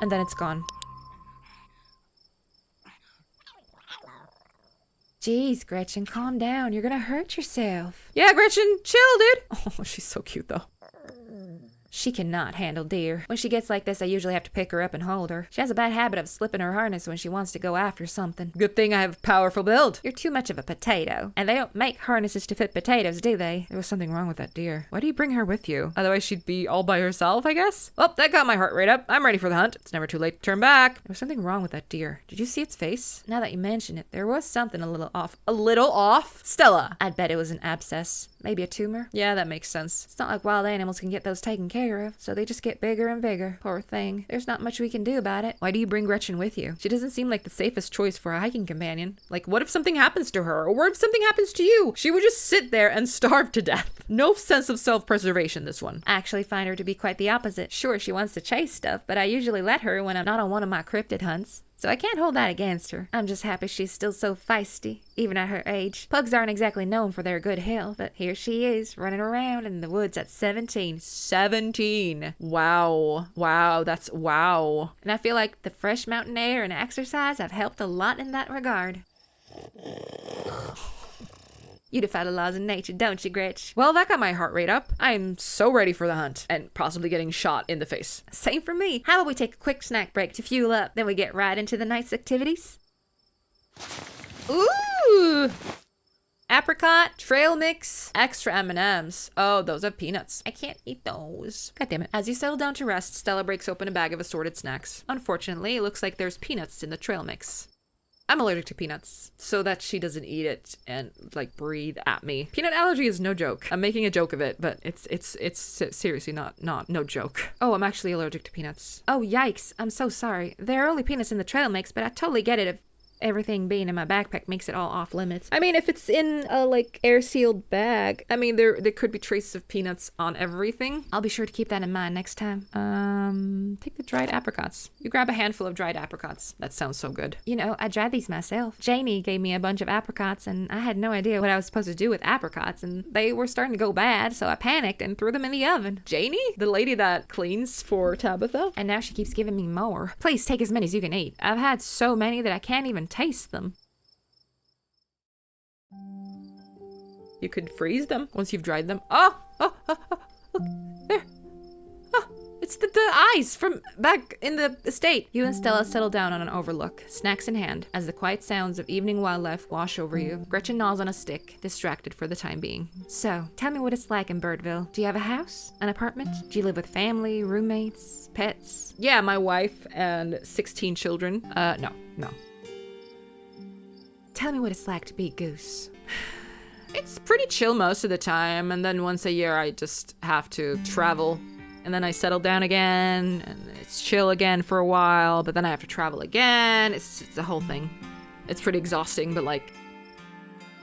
[SPEAKER 2] And then it's gone.
[SPEAKER 1] Jeez, Gretchen, calm down. You're gonna hurt yourself.
[SPEAKER 2] Yeah, Gretchen, chill, dude! Oh, she's so cute, though.
[SPEAKER 1] She cannot handle deer. When she gets like this, I usually have to pick her up and hold her. She has a bad habit of slipping her harness when she wants to go after something.
[SPEAKER 2] Good thing I have a powerful build.
[SPEAKER 1] You're too much of a potato. And they don't make harnesses to fit potatoes, do they?
[SPEAKER 2] There was something wrong with that deer. Why do you bring her with you? Otherwise she'd be all by herself, I guess? Well, that got my heart rate up. I'm ready for the hunt. It's never too late to turn back. There was something wrong with that deer. Did you see its face?
[SPEAKER 1] Now that you mention it, there was something a little off.
[SPEAKER 2] A little off? Stella!
[SPEAKER 1] I'd bet it was an abscess. Maybe a tumor.
[SPEAKER 2] Yeah, that makes sense.
[SPEAKER 1] It's not like wild animals can get those taken care of, so they just get bigger and bigger. Poor thing. There's not much we can do about it.
[SPEAKER 2] Why do you bring Gretchen with you? She doesn't seem like the safest choice for a hiking companion. Like, what if something happens to her? Or what if something happens to you? She would just sit there and starve to death. No sense of self-preservation, this one.
[SPEAKER 1] I actually find her to be quite the opposite. Sure, she wants to chase stuff, but I usually let her when I'm not on one of my cryptid hunts. So I can't hold that against her. I'm just happy she's still so feisty, even at her age. Pugs aren't exactly known for their good health, but here she is, running around in the woods at 17.
[SPEAKER 2] 17. Wow. Wow, that's wow.
[SPEAKER 1] And I feel like the fresh mountain air and exercise have helped a lot in that regard. You defy the laws of nature, don't you, Gretch?
[SPEAKER 2] Well, that got my heart rate up. I'm so ready for the hunt and possibly getting shot in the face.
[SPEAKER 1] Same for me. How about we take a quick snack break to fuel up, then we get right into the night's activities? Ooh! Apricot, trail mix, extra M&Ms. Oh, those have peanuts. I can't eat those. God damn it. As you settle down to rest, Stella breaks open a bag of assorted snacks. Unfortunately, it looks like there's peanuts in the trail mix. I'm allergic to peanuts, so that she doesn't eat it and like breathe at me. Peanut allergy is no joke. I'm making a joke of it, but it's seriously not no joke. Oh, I'm actually allergic to peanuts. Oh, yikes. I'm so sorry. There are only peanuts in the trail mix, but I totally get it if everything being in my backpack makes it all off limits. I mean, if it's in a like air sealed bag,
[SPEAKER 2] I mean, there could be traces of peanuts on everything.
[SPEAKER 1] I'll be sure to keep that in mind next time.
[SPEAKER 2] Take the dried apricots. You grab a handful of dried apricots. That sounds so good.
[SPEAKER 1] You know, I dried these myself. Janie gave me a bunch of apricots and I had no idea what I was supposed to do with apricots and they were starting to go bad, so I panicked and threw them in the oven.
[SPEAKER 2] Janie? The lady that cleans for Tabitha?
[SPEAKER 1] And now she keeps giving me more. Please take as many as you can eat. I've had so many that I can't even taste them.
[SPEAKER 2] You could freeze them once you've dried them. Oh, look, there. Oh, it's the eyes from back in the estate.
[SPEAKER 1] You and Stella settle down on an overlook, snacks in hand, as the quiet sounds of evening wildlife wash over you. Gretchen gnaws on a stick, distracted for the time being. So, tell me what it's like in Birdville. Do you have a house? An apartment? Do you live with family, roommates, pets?
[SPEAKER 2] Yeah, my wife and 16 children. No.
[SPEAKER 1] Tell me what it's like to be Goose.
[SPEAKER 2] It's pretty chill most of the time, and then once a year I just have to travel. And then I settle down again, and it's chill again for a while, but then I have to travel again. It's a whole thing. It's pretty exhausting, but like,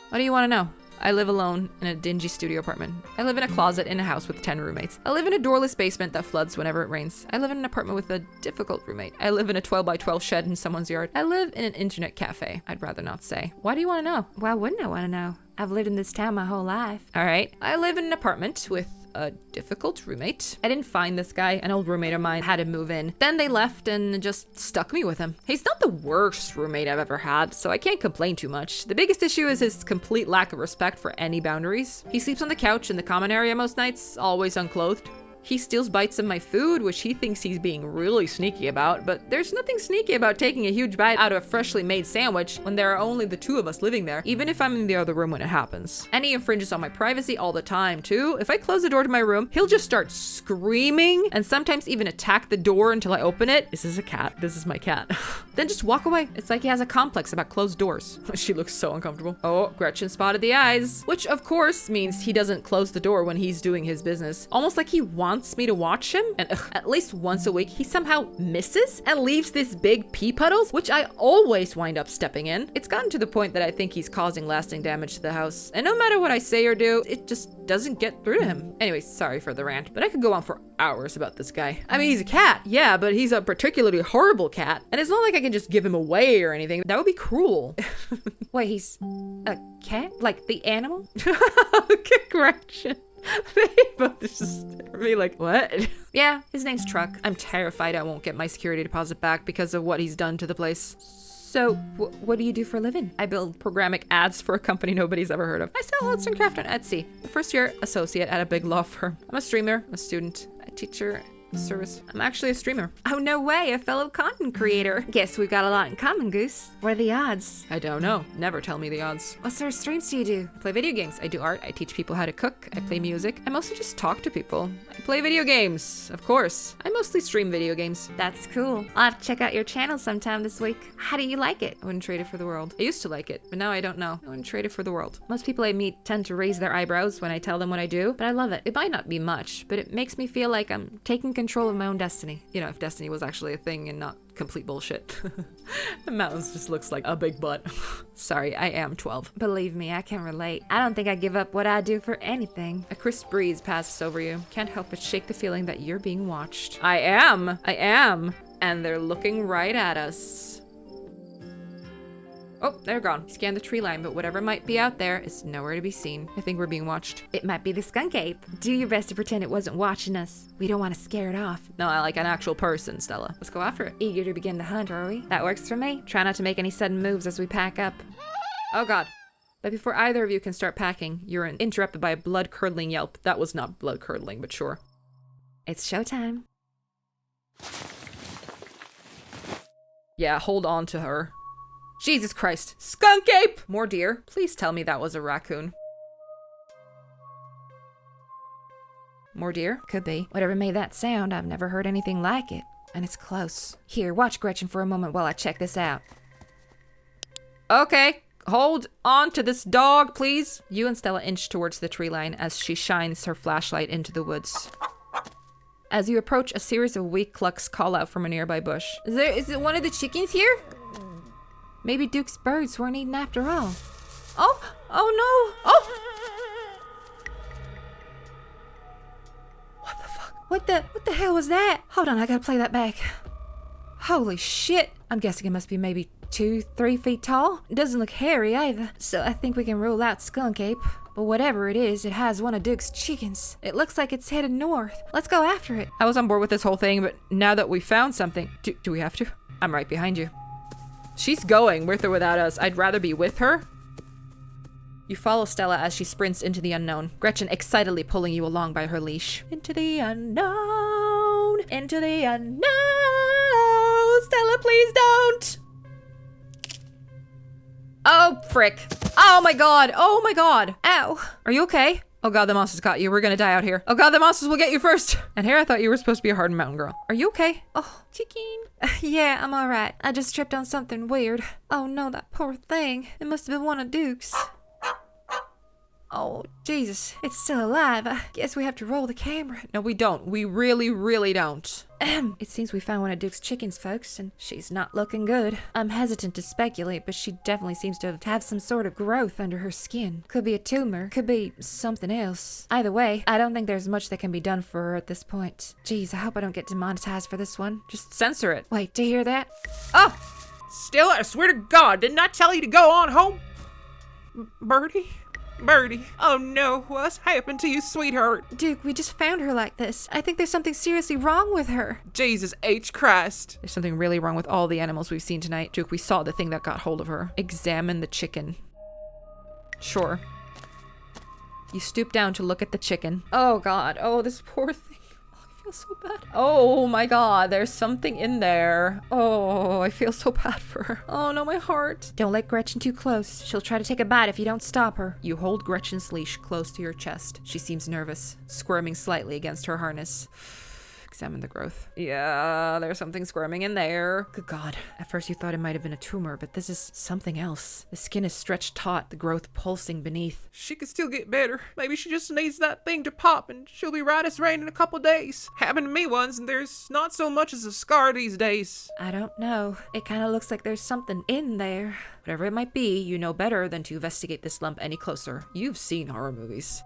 [SPEAKER 2] what do you want to know? I live alone in a dingy studio apartment. I live in a closet in a house with 10 roommates. I live in a doorless basement that floods whenever it rains. I live in an apartment with a difficult roommate. I live in a 12 by 12 shed in someone's yard. I live in an internet cafe. I'd rather not say. Why do you want to know?
[SPEAKER 1] Why wouldn't I want to know? I've lived in this town my whole life.
[SPEAKER 2] All right. I live in an apartment with a difficult roommate. I didn't find this guy. An old roommate of mine had him move in. Then they left and just stuck me with him. He's not the worst roommate I've ever had, so I can't complain too much. The biggest issue is his complete lack of respect for any boundaries. He sleeps on the couch in the common area most nights, always unclothed. He steals bites of my food, which he thinks he's being really sneaky about, but there's nothing sneaky about taking a huge bite out of a freshly made sandwich when there are only the two of us living there, even if I'm in the other room when it happens. And he infringes on my privacy all the time, too. If I close the door to my room, he'll just start screaming and sometimes even attack the door until I open it. This is a cat. This is my cat. Then just walk away. It's like he has a complex about closed doors. She looks so uncomfortable. Oh, Gretchen spotted the eyes, which of course means he doesn't close the door when he's doing his business. Almost like he wants me to watch him, and at least once a week he somehow misses and leaves this big pee puddles, which I always wind up stepping in. It's gotten to the point that I think he's causing lasting damage to the house, and no matter what I say or do, it just doesn't get through to him. Anyway, sorry for the rant, but I could go on for hours about this guy. I mean, he's a cat, yeah, but he's a particularly horrible cat, and it's not like I can just give him away or anything. That would be cruel.
[SPEAKER 1] Wait, he's a cat? Like the animal?
[SPEAKER 2] Gretchen. They both just stare at me like, what?
[SPEAKER 1] Yeah, his name's Truck.
[SPEAKER 2] I'm terrified I won't get my security deposit back because of what he's done to the place.
[SPEAKER 1] So, what do you do for a living?
[SPEAKER 2] I build programmatic ads for a company nobody's ever heard of. I sell arts and craft on Etsy. The first year associate at a big law firm. I'm a streamer, a student, a teacher, service. I'm actually a streamer.
[SPEAKER 1] Oh, no way, a fellow content creator. Guess we've got a lot in common, Goose. What are the odds?
[SPEAKER 2] I don't know. Never tell me the odds.
[SPEAKER 1] What sort of streams do you do?
[SPEAKER 2] I play video games. I do art. I teach people how to cook. I play music. I mostly just talk to people. I play video games, of course. I mostly stream video games.
[SPEAKER 1] That's cool. I'll have to check out your channel sometime this week. How do you like it?
[SPEAKER 2] I wouldn't trade it for the world. I used to like it, but now I don't know. I wouldn't trade it for the world.
[SPEAKER 1] Most people I meet tend to raise their eyebrows when I tell them what I do, but I love it. It might not be much, but it makes me feel like I'm taking control of my own destiny.
[SPEAKER 2] You know, if destiny was actually a thing and not complete bullshit. The mountains just looks like a big butt. Sorry, I am 12.
[SPEAKER 1] Believe me, I can relate. I don't think I'd give up what I do for anything.
[SPEAKER 2] A crisp breeze passes over you. Can't help but shake the feeling that you're being watched. I am. And they're looking right at us. Oh, they're gone. Scan the tree line, but whatever might be out there is nowhere to be seen. I think we're being watched.
[SPEAKER 1] It might be the skunk ape. Do your best to pretend it wasn't watching us. We don't want to scare it off.
[SPEAKER 2] No, I like an actual person, Stella. Let's go after it.
[SPEAKER 1] Eager to begin the hunt, are we? That works for me. Try not to make any sudden moves as we pack up.
[SPEAKER 2] Oh god. But before either of you can start packing, you're interrupted by a blood-curdling yelp. That was not blood-curdling, but sure.
[SPEAKER 1] It's showtime.
[SPEAKER 2] Yeah, hold on to her. Jesus Christ. Skunk ape! More deer. Please tell me that was a raccoon. More deer?
[SPEAKER 1] Could be. Whatever made that sound, I've never heard anything like it. And it's close. Here, watch Gretchen for a moment while I check this out.
[SPEAKER 2] Okay. Hold on to this dog, please. You and Stella inch towards the tree line as she shines her flashlight into the woods. As you approach, a series of weak clucks call out from a nearby bush.
[SPEAKER 1] Is it one of the chickens here? Maybe Duke's birds weren't eaten after all. Oh no! Oh! What the hell was that? Hold on, I gotta play that back. Holy shit! I'm guessing it must be maybe 2-3 feet tall. It doesn't look hairy either. So I think we can rule out skunk ape. But whatever it is, it has one of Duke's chickens. It looks like it's headed north. Let's go after it.
[SPEAKER 2] I was on board with this whole thing, but now that we found something... Do we have to? I'm right behind you. She's going, with or without us. I'd rather be with her. You follow Stella as she sprints into the unknown, Gretchen excitedly pulling you along by her leash. Into the unknown! Into the unknown! Stella, please don't! Oh, frick. Oh my god! Oh my god! Ow! Are you okay? Oh god, the monsters got you. We're gonna die out here. Oh god, the monsters will get you first! And here I thought you were supposed to be a hardened mountain girl. Are you okay?
[SPEAKER 1] Oh, chicken. Yeah, I'm alright. I just tripped on something weird. Oh no, that poor thing. It must have been one of Duke's. Oh, Jesus. It's still alive. I guess we have to roll the camera.
[SPEAKER 2] No, we don't. We really, really don't.
[SPEAKER 1] It seems we found one of Duke's chickens, folks, and she's not looking good. I'm hesitant to speculate, but she definitely seems to have some sort of growth under her skin. Could be a tumor. Could be something else. Either way, I don't think there's much that can be done for her at this point. Jeez, I hope I don't get demonetized for this one.
[SPEAKER 2] Just censor it.
[SPEAKER 1] Wait, do you hear that?
[SPEAKER 3] Oh! Stella, I swear to God, didn't I tell you to go on home? Birdie? Birdie. Oh no, what's happened to you, sweetheart?
[SPEAKER 1] Duke, we just found her like this. I think there's something seriously wrong with her.
[SPEAKER 3] Jesus H. Christ.
[SPEAKER 2] There's something really wrong with all the animals we've seen tonight. Duke, we saw the thing that got hold of her. Examine the chicken. Sure. You stoop down to look at the chicken. Oh god. Oh, this poor thing. I feel so bad. Oh my god, there's something in there. Oh, I feel so bad for her. Oh no, my heart.
[SPEAKER 1] Don't let Gretchen too close. She'll try to take a bite if you don't stop her.
[SPEAKER 2] You hold Gretchen's leash close to your chest. She seems nervous, squirming slightly against her harness. Examine the growth. Yeah, there's something squirming in there. Good god. At first you thought it might have been a tumor, but this is something else. The skin is stretched taut, the growth pulsing beneath.
[SPEAKER 3] She could still get better. Maybe she just needs that thing to pop and she'll be right as rain in a couple days. Happened to me once and there's not so much as a scar these days.
[SPEAKER 1] I don't know. It kind of looks like there's something in there.
[SPEAKER 2] Whatever it might be, you know better than to investigate this lump any closer. You've seen horror movies.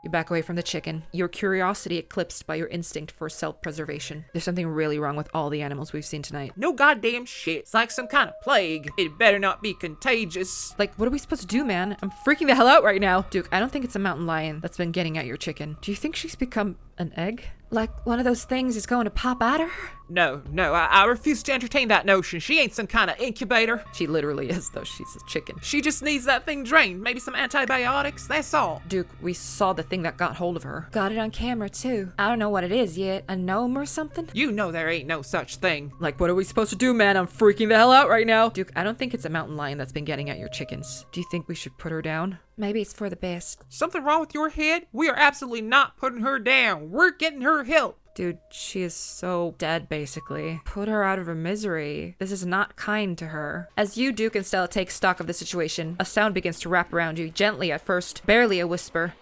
[SPEAKER 2] You back away from the chicken, your curiosity eclipsed by your instinct for self-preservation. There's something really wrong with all the animals we've seen tonight.
[SPEAKER 3] No goddamn shit. It's like some kind of plague. It better not be contagious.
[SPEAKER 2] Like, what are we supposed to do, man? I'm freaking the hell out right now. Duke, I don't think it's a mountain lion that's been getting at your chicken. Do you think she's become an egg?
[SPEAKER 1] Like one of those things is going to pop out of her?
[SPEAKER 3] No, I refuse to entertain that notion. She ain't some kind of incubator.
[SPEAKER 2] She literally is, though. She's a chicken.
[SPEAKER 3] She just needs that thing drained. Maybe some antibiotics, that's all.
[SPEAKER 2] Duke, we saw the thing that got hold of her.
[SPEAKER 1] Got it on camera, too. I don't know what it is yet. A gnome or something?
[SPEAKER 3] You know there ain't no such thing.
[SPEAKER 2] Like, what are we supposed to do, man? I'm freaking the hell out right now. Duke, I don't think it's a mountain lion that's been getting at your chickens. Do you think we should put her down?
[SPEAKER 1] Maybe it's for the best.
[SPEAKER 3] Something wrong with your head? We are absolutely not putting her down. We're getting her help.
[SPEAKER 2] Dude, she is so dead, basically. Put her out of her misery. This is not kind to her. As you, Duke, and Stella take stock of the situation, a sound begins to wrap around you, gently at first, barely a whisper.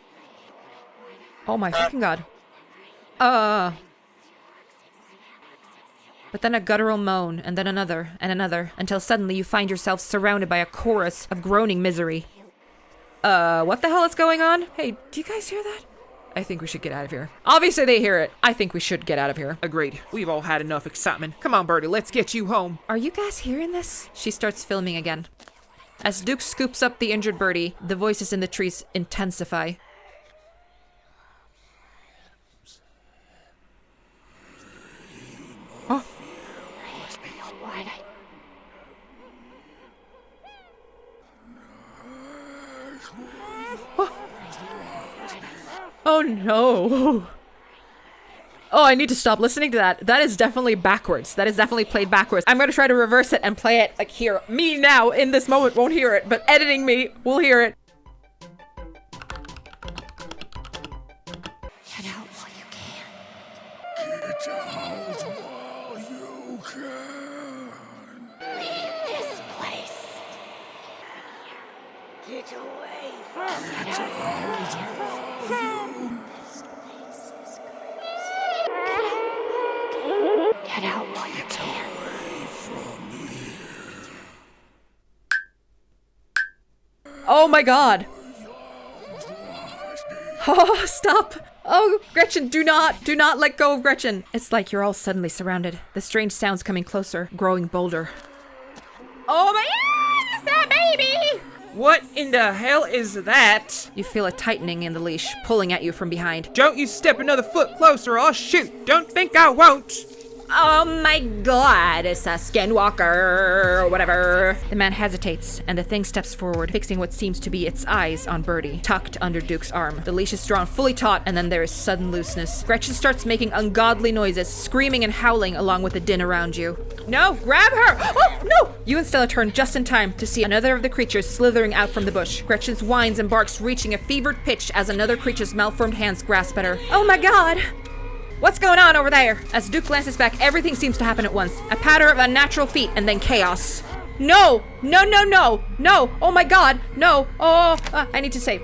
[SPEAKER 2] Oh my fucking god. But then a guttural moan, and then another, and another, until suddenly you find yourself surrounded by a chorus of groaning misery. What the hell is going on? Hey, do you guys hear that? I think we should get out of here. Obviously they hear it. I think we should get out of here.
[SPEAKER 3] Agreed. We've all had enough excitement. Come on, Birdie, let's get you home.
[SPEAKER 1] Are you guys hearing this?
[SPEAKER 2] She starts filming again. As Duke scoops up the injured birdie, the voices in the trees intensify. Oh. Oh no. Oh, I need to stop listening to that. That is definitely backwards. That is definitely played backwards. I'm gonna try to reverse it and play it like here. Me now in this moment won't hear it, but editing me will hear it.
[SPEAKER 5] Get out while you can. Get out while you can. Leave this place. Get away. Get out while you Get out while you can.
[SPEAKER 2] Oh my god. Oh, stop. Oh, Gretchen, do not let go of Gretchen. It's like you're all suddenly surrounded. The strange sounds coming closer, growing bolder. Oh my god, is that baby?
[SPEAKER 3] What in the hell is that?
[SPEAKER 2] You feel a tightening in the leash, pulling at you from behind.
[SPEAKER 3] Don't you step another foot closer or I'll shoot. Don't think I won't.
[SPEAKER 2] Oh my god, it's a skinwalker, or whatever. The man hesitates, and the thing steps forward, fixing what seems to be its eyes on Birdie, tucked under Duke's arm. The leash is drawn fully taut, and then there is sudden looseness. Gretchen starts making ungodly noises, screaming and howling along with the din around you. No, grab her! Oh, no! You and Stella turn just in time to see another of the creatures slithering out from the bush. Gretchen's whines and barks reaching a fevered pitch as another creature's malformed hands grasp at her. Oh my god! What's going on over there? As Duke glances back, everything seems to happen at once. A patter of unnatural feet and then chaos. No! No, no, no! No! Oh my god! No! Oh! I need to save.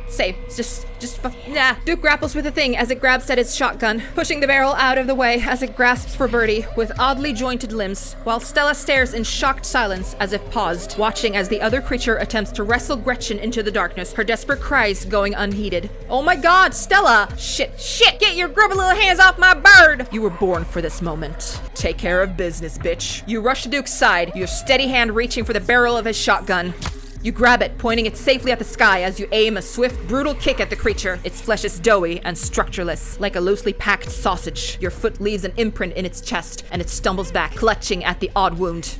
[SPEAKER 2] Nah. Duke grapples with the thing as it grabs at its shotgun, pushing the barrel out of the way as it grasps for Birdie with oddly jointed limbs, while Stella stares in shocked silence as if paused, watching as the other creature attempts to wrestle Gretchen into the darkness, her desperate cries going unheeded. Oh my god, Stella! Shit! Get your grubby little hands off my bird! You were born for this moment. Take care of business, bitch. You rush to Duke's side, your steady hand reaching for the barrel of his shotgun. You grab it, pointing it safely at the sky as you aim a swift, brutal kick at the creature. Its flesh is doughy and structureless, like a loosely packed sausage. Your foot leaves an imprint in its chest, and it stumbles back, clutching at the odd wound.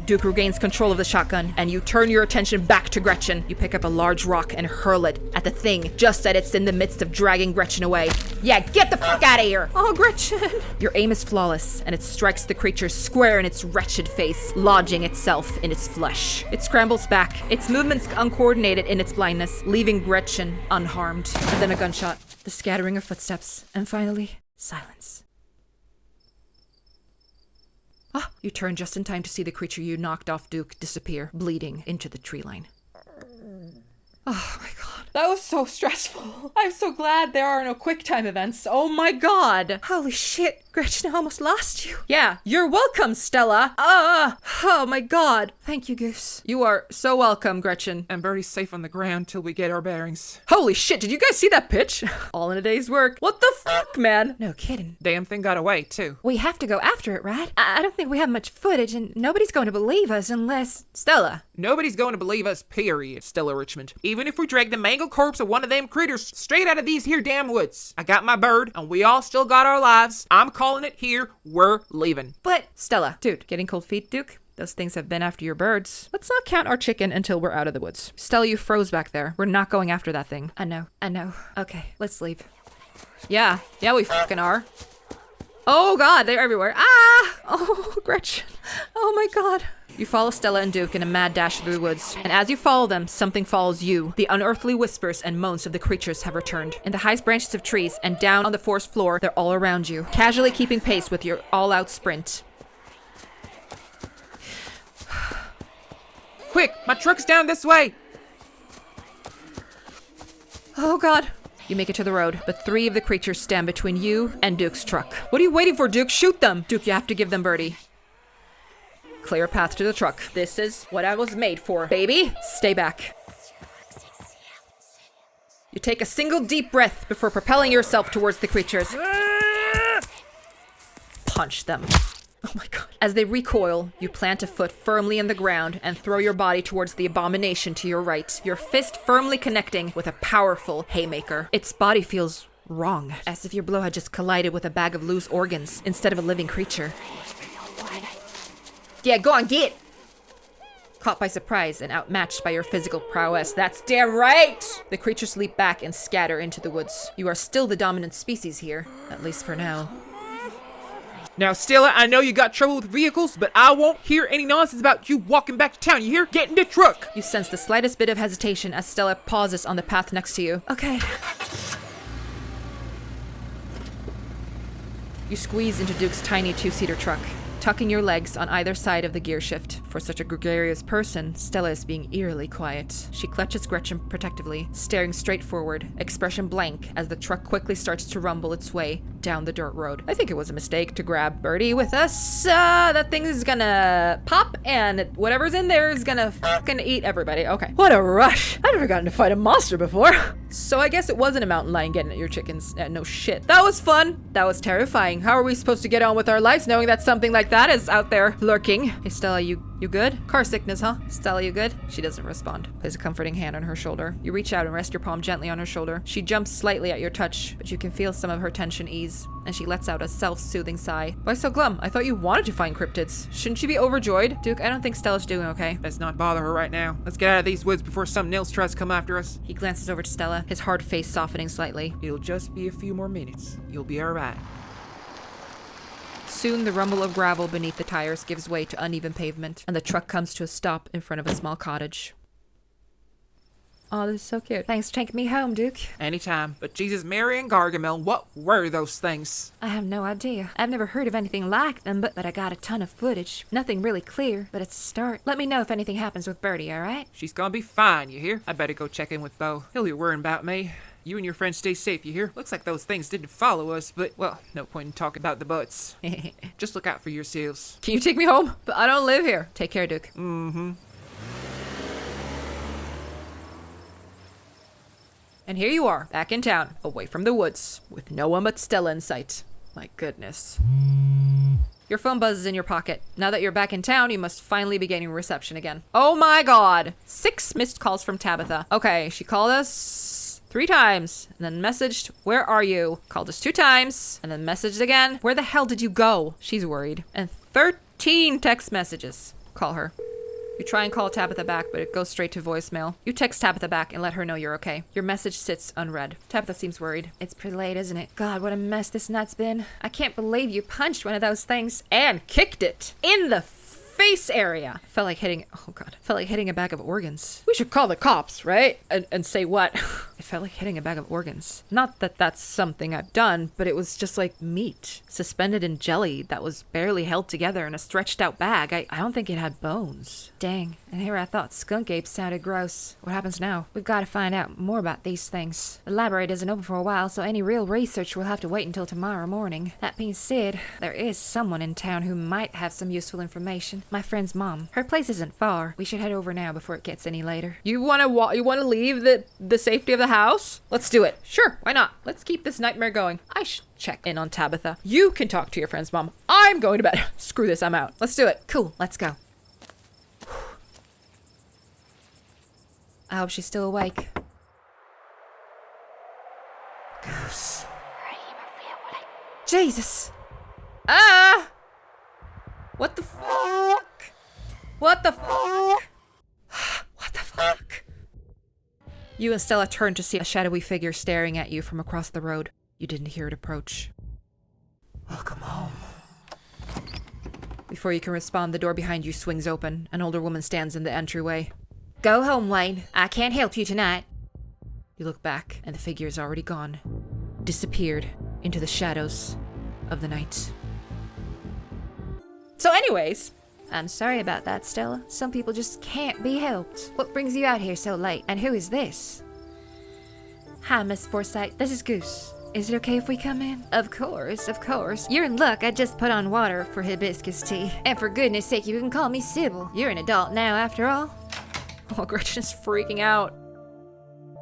[SPEAKER 2] Duke regains control of the shotgun, and you turn your attention back to Gretchen. You pick up a large rock and hurl it at the thing, just as it's in the midst of dragging Gretchen away. Yeah, get the fuck out of here! Oh, Gretchen! Your aim is flawless, and it strikes the creature square in its wretched face, lodging itself in its flesh. It scrambles back, its movements uncoordinated in its blindness, leaving Gretchen unharmed. And then a gunshot, the scattering of footsteps, and finally, silence. You turn just in time to see the creature you knocked off Duke disappear, bleeding into the tree line. Oh my god. That was so stressful. I'm so glad there are no quick time events. Oh my god. Holy shit, Gretchen, I almost lost you. Yeah, you're welcome, Stella. Oh my god. Thank you, Goose. You are so welcome, Gretchen.
[SPEAKER 3] And Birdie's safe on the ground till we get our bearings.
[SPEAKER 2] Holy shit, did you guys see that pitch? All in a day's work. What the fuck, man? No kidding.
[SPEAKER 3] Damn thing got away, too.
[SPEAKER 2] We have to go after it, right? I don't think we have much footage, and nobody's going to believe us unless... Stella.
[SPEAKER 3] Nobody's going to believe us, period, Stella Richmond. Even if we drag the mangled corpse of one of them critters straight out of these here damn woods. I got my bird, and we all still got our lives. I'm calling it here. We're leaving.
[SPEAKER 2] But, Stella. Dude, getting cold feet, Duke? Those things have been after your birds. Let's not count our chicken until we're out of the woods. Stella, you froze back there. We're not going after that thing. I know. Okay, let's leave. Yeah, we fucking are. Oh god, they're everywhere. Oh, Gretchen. Oh my god. You follow Stella and Duke in a mad dash through the woods, and as you follow them, something follows you. The unearthly whispers and moans of the creatures have returned. In the highest branches of trees and down on the forest floor, they're all around you, casually keeping pace with your all-out sprint.
[SPEAKER 3] Quick, my truck's down this way.
[SPEAKER 2] Oh god. You make it to the road, but 3 of the creatures stand between you and Duke's truck. What are you waiting for, Duke? Shoot them! Duke, you have to give them Birdie. Clear a path to the truck. This is what I was made for, baby. Stay back. You take a single deep breath before propelling yourself towards the creatures. Punch them. Oh my god. As they recoil, you plant a foot firmly in the ground and throw your body towards the abomination to your right, your fist firmly connecting with a powerful haymaker. Its body feels wrong, as if your blow had just collided with a bag of loose organs instead of a living creature. Yeah, go on, get! Caught by surprise and outmatched by your physical prowess. That's damn right! The creatures leap back and scatter into the woods. You are still the dominant species here, at least for now.
[SPEAKER 3] Now, Stella, I know you got trouble with vehicles, but I won't hear any nonsense about you walking back to town, you hear? Get in the truck!
[SPEAKER 2] You sense the slightest bit of hesitation as Stella pauses on the path next to you.
[SPEAKER 1] Okay.
[SPEAKER 2] You squeeze into Duke's tiny two-seater truck, tucking your legs on either side of the gear shift. For such a gregarious person, Stella is being eerily quiet. She clutches Gretchen protectively, staring straight forward, expression blank as the truck quickly starts to rumble its way down the dirt road. I think it was a mistake to grab Birdie with us. That thing is gonna pop and whatever's in there is gonna fucking eat everybody. Okay. What a rush. I've never gotten to fight a monster before. So I guess it wasn't a mountain lion getting at your chickens. No shit. That was fun. That was terrifying. How are we supposed to get on with our lives knowing that something like that is out there lurking? Hey Stella, you good? Car sickness, huh? Stella, you good? She doesn't respond. Place a comforting hand on her shoulder. You reach out and rest your palm gently on her shoulder. She jumps slightly at your touch, but you can feel some of her tension ease, and she lets out a self-soothing sigh. Why so glum? I thought you wanted to find cryptids. Shouldn't she be overjoyed? Duke, I don't think Stella's doing okay.
[SPEAKER 3] Let's not bother her right now. Let's get out of these woods before something else tries to come after us.
[SPEAKER 2] He glances over to Stella, his hard face softening slightly.
[SPEAKER 3] It'll just be a few more minutes. You'll be alright.
[SPEAKER 2] Soon the rumble of gravel beneath the tires gives way to uneven pavement, and the truck comes to a stop in front of a small cottage. Oh, this is so cute.
[SPEAKER 1] Thanks for taking me home, Duke.
[SPEAKER 3] Anytime. But Jesus, Mary and Gargamel, what were those things?
[SPEAKER 1] I have no idea. I've never heard of anything like them, but I got a ton of footage. Nothing really clear, but it's a start. Let me know if anything happens with Birdie, alright?
[SPEAKER 3] She's gonna be fine, you hear? I better go check in with Bo. He'll be worrying about me. You and your friends stay safe, you hear? Looks like those things didn't follow us, but, well, no point in talking about the butts. Just look out for yourselves.
[SPEAKER 2] Can you take me home? But I don't live here. Take care, Duke.
[SPEAKER 3] Mm-hmm.
[SPEAKER 2] And here you are, back in town, away from the woods, with no one but Stella in sight. My goodness. Your phone buzzes in your pocket. Now that you're back in town, you must finally be getting reception again. Oh my god! 6 missed calls from Tabitha. Okay, she called us 3 times, and then messaged, "Where are you?" Called us 2 times, and then messaged again. "Where the hell did you go?" She's worried. And 13 text messages. Call her. You try and call Tabitha back, but it goes straight to voicemail. You text Tabitha back and let her know you're okay. Your message sits unread. Tabitha seems worried.
[SPEAKER 1] It's pretty late, isn't it? God, what a mess this night's been. I can't believe you punched one of those things.
[SPEAKER 2] And kicked it in the face area. Felt like hitting a bag of organs. We should call the cops, right? And say what? It felt like hitting a bag of organs. Not that that's something I've done, but it was just like meat, suspended in jelly that was barely held together in a stretched out bag. I don't think it had bones.
[SPEAKER 1] Dang, and here I thought skunk apes sounded gross.
[SPEAKER 2] What happens now?
[SPEAKER 1] We've got to find out more about these things. The library isn't open for a while, so any real research will have to wait until tomorrow morning. That being said, there is someone in town who might have some useful information. My friend's mom. Her place isn't far. We should head over now before it gets any later.
[SPEAKER 2] You want to leave the safety of the house? Let's do it. Sure, why not? Let's keep this nightmare going. I should check in on Tabitha. You can talk to your friend's mom. I'm going to bed. Screw this, I'm out. Let's do it.
[SPEAKER 1] Cool, let's go. I hope she's still awake.
[SPEAKER 5] Goose.
[SPEAKER 1] Jesus!
[SPEAKER 2] Ah! What the fuck? What the fuck? What the fuck? You and Stella turned to see a shadowy figure staring at you from across the road. You didn't hear it approach.
[SPEAKER 5] Welcome home.
[SPEAKER 2] Before you can respond, the door behind you swings open. An older woman stands in the entryway.
[SPEAKER 1] Go home, Wayne. I can't help you tonight.
[SPEAKER 2] You look back, and the figure is already gone. Disappeared into the shadows of the night. So anyways,
[SPEAKER 1] I'm sorry about that, Stella. Some people just can't be helped. What brings you out here so late? And who is this? Hi, Miss Forsythe. This is Goose. Is it okay if we come in? Of course, of course. You're in luck. I just put on water for hibiscus tea. And for goodness sake, you can call me Sybil. You're an adult now, after all.
[SPEAKER 2] oh, Gretchen is freaking out.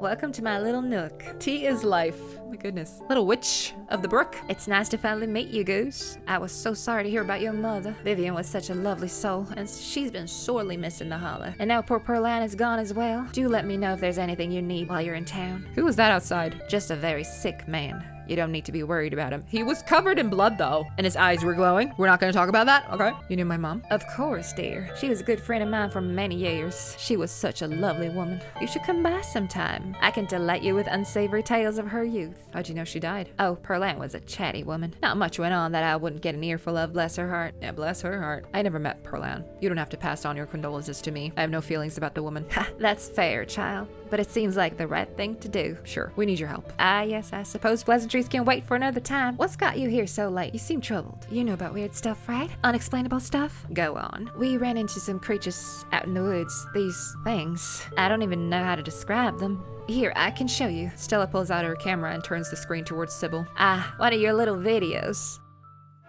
[SPEAKER 1] Welcome to my little nook.
[SPEAKER 2] Tea is life. My goodness. Little witch of the brook.
[SPEAKER 1] It's nice to finally meet you, Goose. I was so sorry to hear about your mother. Vivian was such a lovely soul, and she's been sorely missing the holler. And now poor Pearline is gone as well. Do let me know if there's anything you need while you're in town.
[SPEAKER 2] Who was that outside?
[SPEAKER 1] Just a very sick man.
[SPEAKER 2] You don't need to be worried about him. He was covered in blood though, and his eyes were glowing. We're not gonna talk about that, okay? You knew my mom?
[SPEAKER 1] Of course, dear. She was a good friend of mine for many years. She was such a lovely woman. You should come by sometime. I can delight you with unsavory tales of her youth.
[SPEAKER 2] How'd you know she died?
[SPEAKER 1] Oh, Pearland was a chatty woman. Not much went on that I wouldn't get an earful of, bless her heart.
[SPEAKER 2] Yeah, bless her heart. I never met Pearland. You don't have to pass on your condolences to me. I have no feelings about the woman.
[SPEAKER 1] Ha, that's fair, child. But it seems like the right thing to do.
[SPEAKER 2] Sure, we need your help.
[SPEAKER 1] Ah, yes, I suppose pleasantries can wait for another time. What's got you here so late? You seem troubled. You know about weird stuff, right? Unexplainable stuff? Go on. We ran into some creatures out in the woods. These things. I don't even know how to describe them. Here, I can show you.
[SPEAKER 2] Stella pulls out her camera and turns the screen towards Sybil.
[SPEAKER 1] Ah, one of your little videos.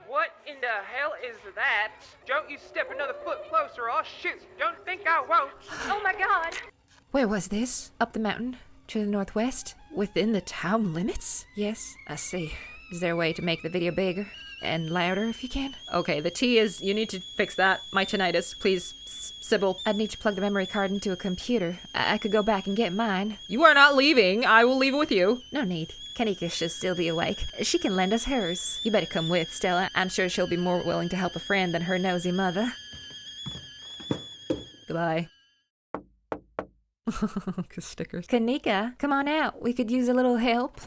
[SPEAKER 3] What in the hell is that? Don't you step another foot closer or I'll shoot. Don't think I won't.
[SPEAKER 1] Oh my god! Where was this? Up the mountain? To the northwest? Within the town limits? Yes, I see. Is there a way to make the video bigger? And louder if you can?
[SPEAKER 2] Okay, the T is, you need to fix that. My tinnitus, please, Sybil.
[SPEAKER 1] I'd need to plug the memory card into a computer. I could go back and get mine.
[SPEAKER 2] You are not leaving. I will leave it with you.
[SPEAKER 1] No need. Kanika should still be awake. She can lend us hers. You better come with, Stella. I'm sure she'll be more willing to help a friend than her nosy mother.
[SPEAKER 2] Goodbye. Stickers.
[SPEAKER 1] Kanika, come on out. We could use a little help.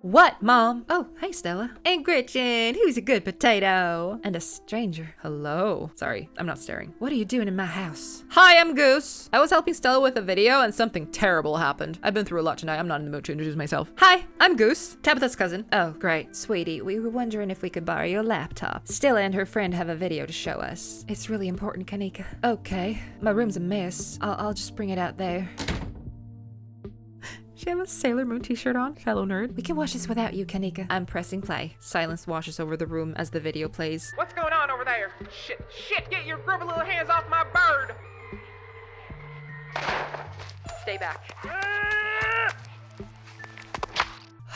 [SPEAKER 1] What, Mom? Oh, hey, Stella. And Gretchen, who's a good potato. And a stranger.
[SPEAKER 2] Hello. Sorry, I'm not staring.
[SPEAKER 1] What are you doing in my house?
[SPEAKER 2] Hi, I'm Goose. I was helping Stella with a video and something terrible happened. I've been through a lot tonight. I'm not in the mood to introduce myself. Hi, I'm Goose, Tabitha's cousin.
[SPEAKER 1] Oh, great. Sweetie, we were wondering if we could borrow your laptop. Stella and her friend have a video to show us. It's really important, Kanika. Okay. My room's a mess. I'll just bring it out there.
[SPEAKER 2] She have a Sailor Moon t-shirt on, fellow nerd.
[SPEAKER 1] We can watch this without you, Kanika. I'm pressing play.
[SPEAKER 2] Silence washes over the room as the video plays.
[SPEAKER 3] What's going on over there? Shit, get your grubby little hands off my bird!
[SPEAKER 2] Stay back.
[SPEAKER 3] Ah!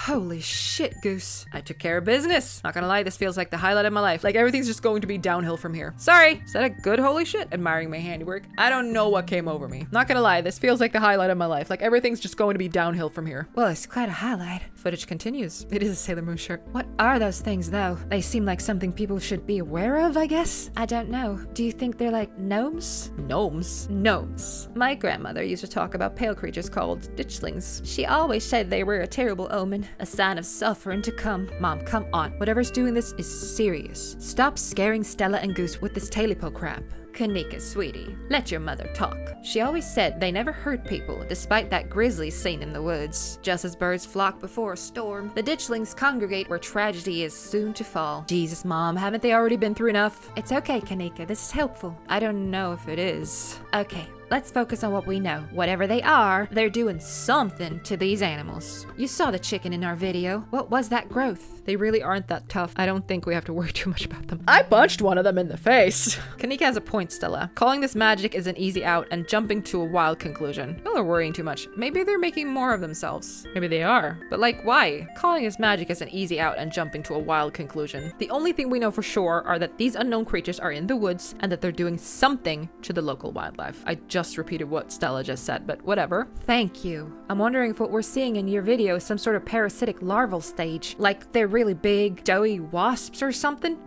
[SPEAKER 2] Holy shit, Goose. I took care of business. Not gonna lie, this feels like the highlight of my life. Like everything's just going to be downhill from here. Sorry. Is that a good holy shit? Admiring my handiwork. I don't know what came over me. Not gonna lie, this feels like the highlight of my life. Like everything's just going to be downhill from here.
[SPEAKER 1] Well, it's quite a highlight.
[SPEAKER 2] Footage continues. It is a Sailor Moon shirt.
[SPEAKER 1] What are those things, though? They seem like something people should be aware of, I guess? I don't know. Do you think they're like gnomes?
[SPEAKER 2] Gnomes?
[SPEAKER 1] Gnomes. My grandmother used to talk about pale creatures called ditchlings. She always said they were a terrible omen, a sign of suffering to come. Mom, come on. Whatever's doing this is serious. Stop scaring Stella and Goose with this Talipo crap. Kanika, sweetie, let your mother talk. She always said they never hurt people, despite that grizzly seen in the woods. Just as birds flock before a storm, the ditchlings congregate where tragedy is soon to fall. Jesus, Mom, haven't they already been through enough? It's okay, Kanika, this is helpful. I don't know if it is. Okay, let's focus on what we know. Whatever they are, they're doing something to these animals. You saw the chicken in our video. What was that growth?
[SPEAKER 2] They really aren't that tough. I don't think we have to worry too much about them. I punched one of them in the face. Kanika has a point, Stella. Calling this magic is an easy out and jumping to a wild conclusion. Y'all are worrying too much. Maybe they're making more of themselves. Maybe they are. But like, why? Calling this magic is an easy out and jumping to a wild conclusion. The only thing we know for sure are that these unknown creatures are in the woods and that they're doing something to the local wildlife. I just repeated what Stella just said, but whatever.
[SPEAKER 1] Thank you. I'm wondering if what we're seeing in your video is some sort of parasitic larval stage. Like they're really big, doughy wasps or something?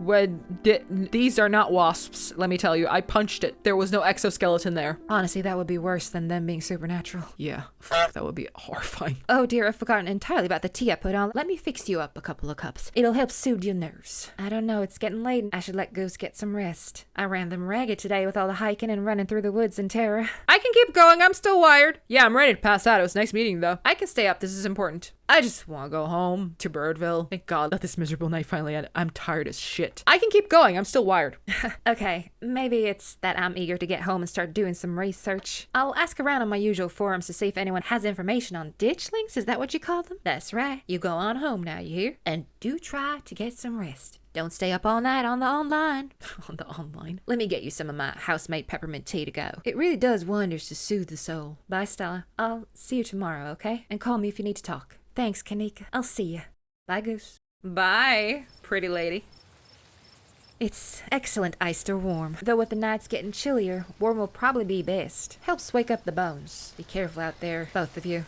[SPEAKER 2] These are not wasps, let me tell you. I punched it. There was no exoskeleton there.
[SPEAKER 1] Honestly, that would be worse than them being supernatural.
[SPEAKER 2] Yeah, fuck, that would be horrifying.
[SPEAKER 1] Oh dear, I've forgotten entirely about the tea I put on. Let me fix you up a couple of cups. It'll help soothe your nerves. I don't know, it's getting late. I should let Goose get some rest. I ran them ragged today with all the hiking and running through the woods in terror.
[SPEAKER 2] I can keep going, I'm still wired. Yeah, I'm ready to pass out. It was nice meeting though. I can stay up, this is important. I just want to go home to Birdville. Thank God, let this miserable night finally end. I'm tired as shit. I can keep going, I'm still wired.
[SPEAKER 1] Okay, maybe it's that I'm eager to get home and start doing some research. I'll ask around on my usual forums to see if anyone has information on ditchlings. Is that what you call them? That's right. You go on home now, you hear? And do try to get some rest. Don't stay up all night on the online.
[SPEAKER 2] On the online?
[SPEAKER 1] Let me get you some of my house-made peppermint tea to go. It really does wonders to soothe the soul. Bye, Stella. I'll see you tomorrow, okay? And call me if you need to talk. Thanks, Kanika. I'll see you. Bye, Goose.
[SPEAKER 2] Bye, pretty lady.
[SPEAKER 1] It's excellent iced or warm. Though with the nights getting chillier, warm will probably be best. Helps wake up the bones. Be careful out there, both of you.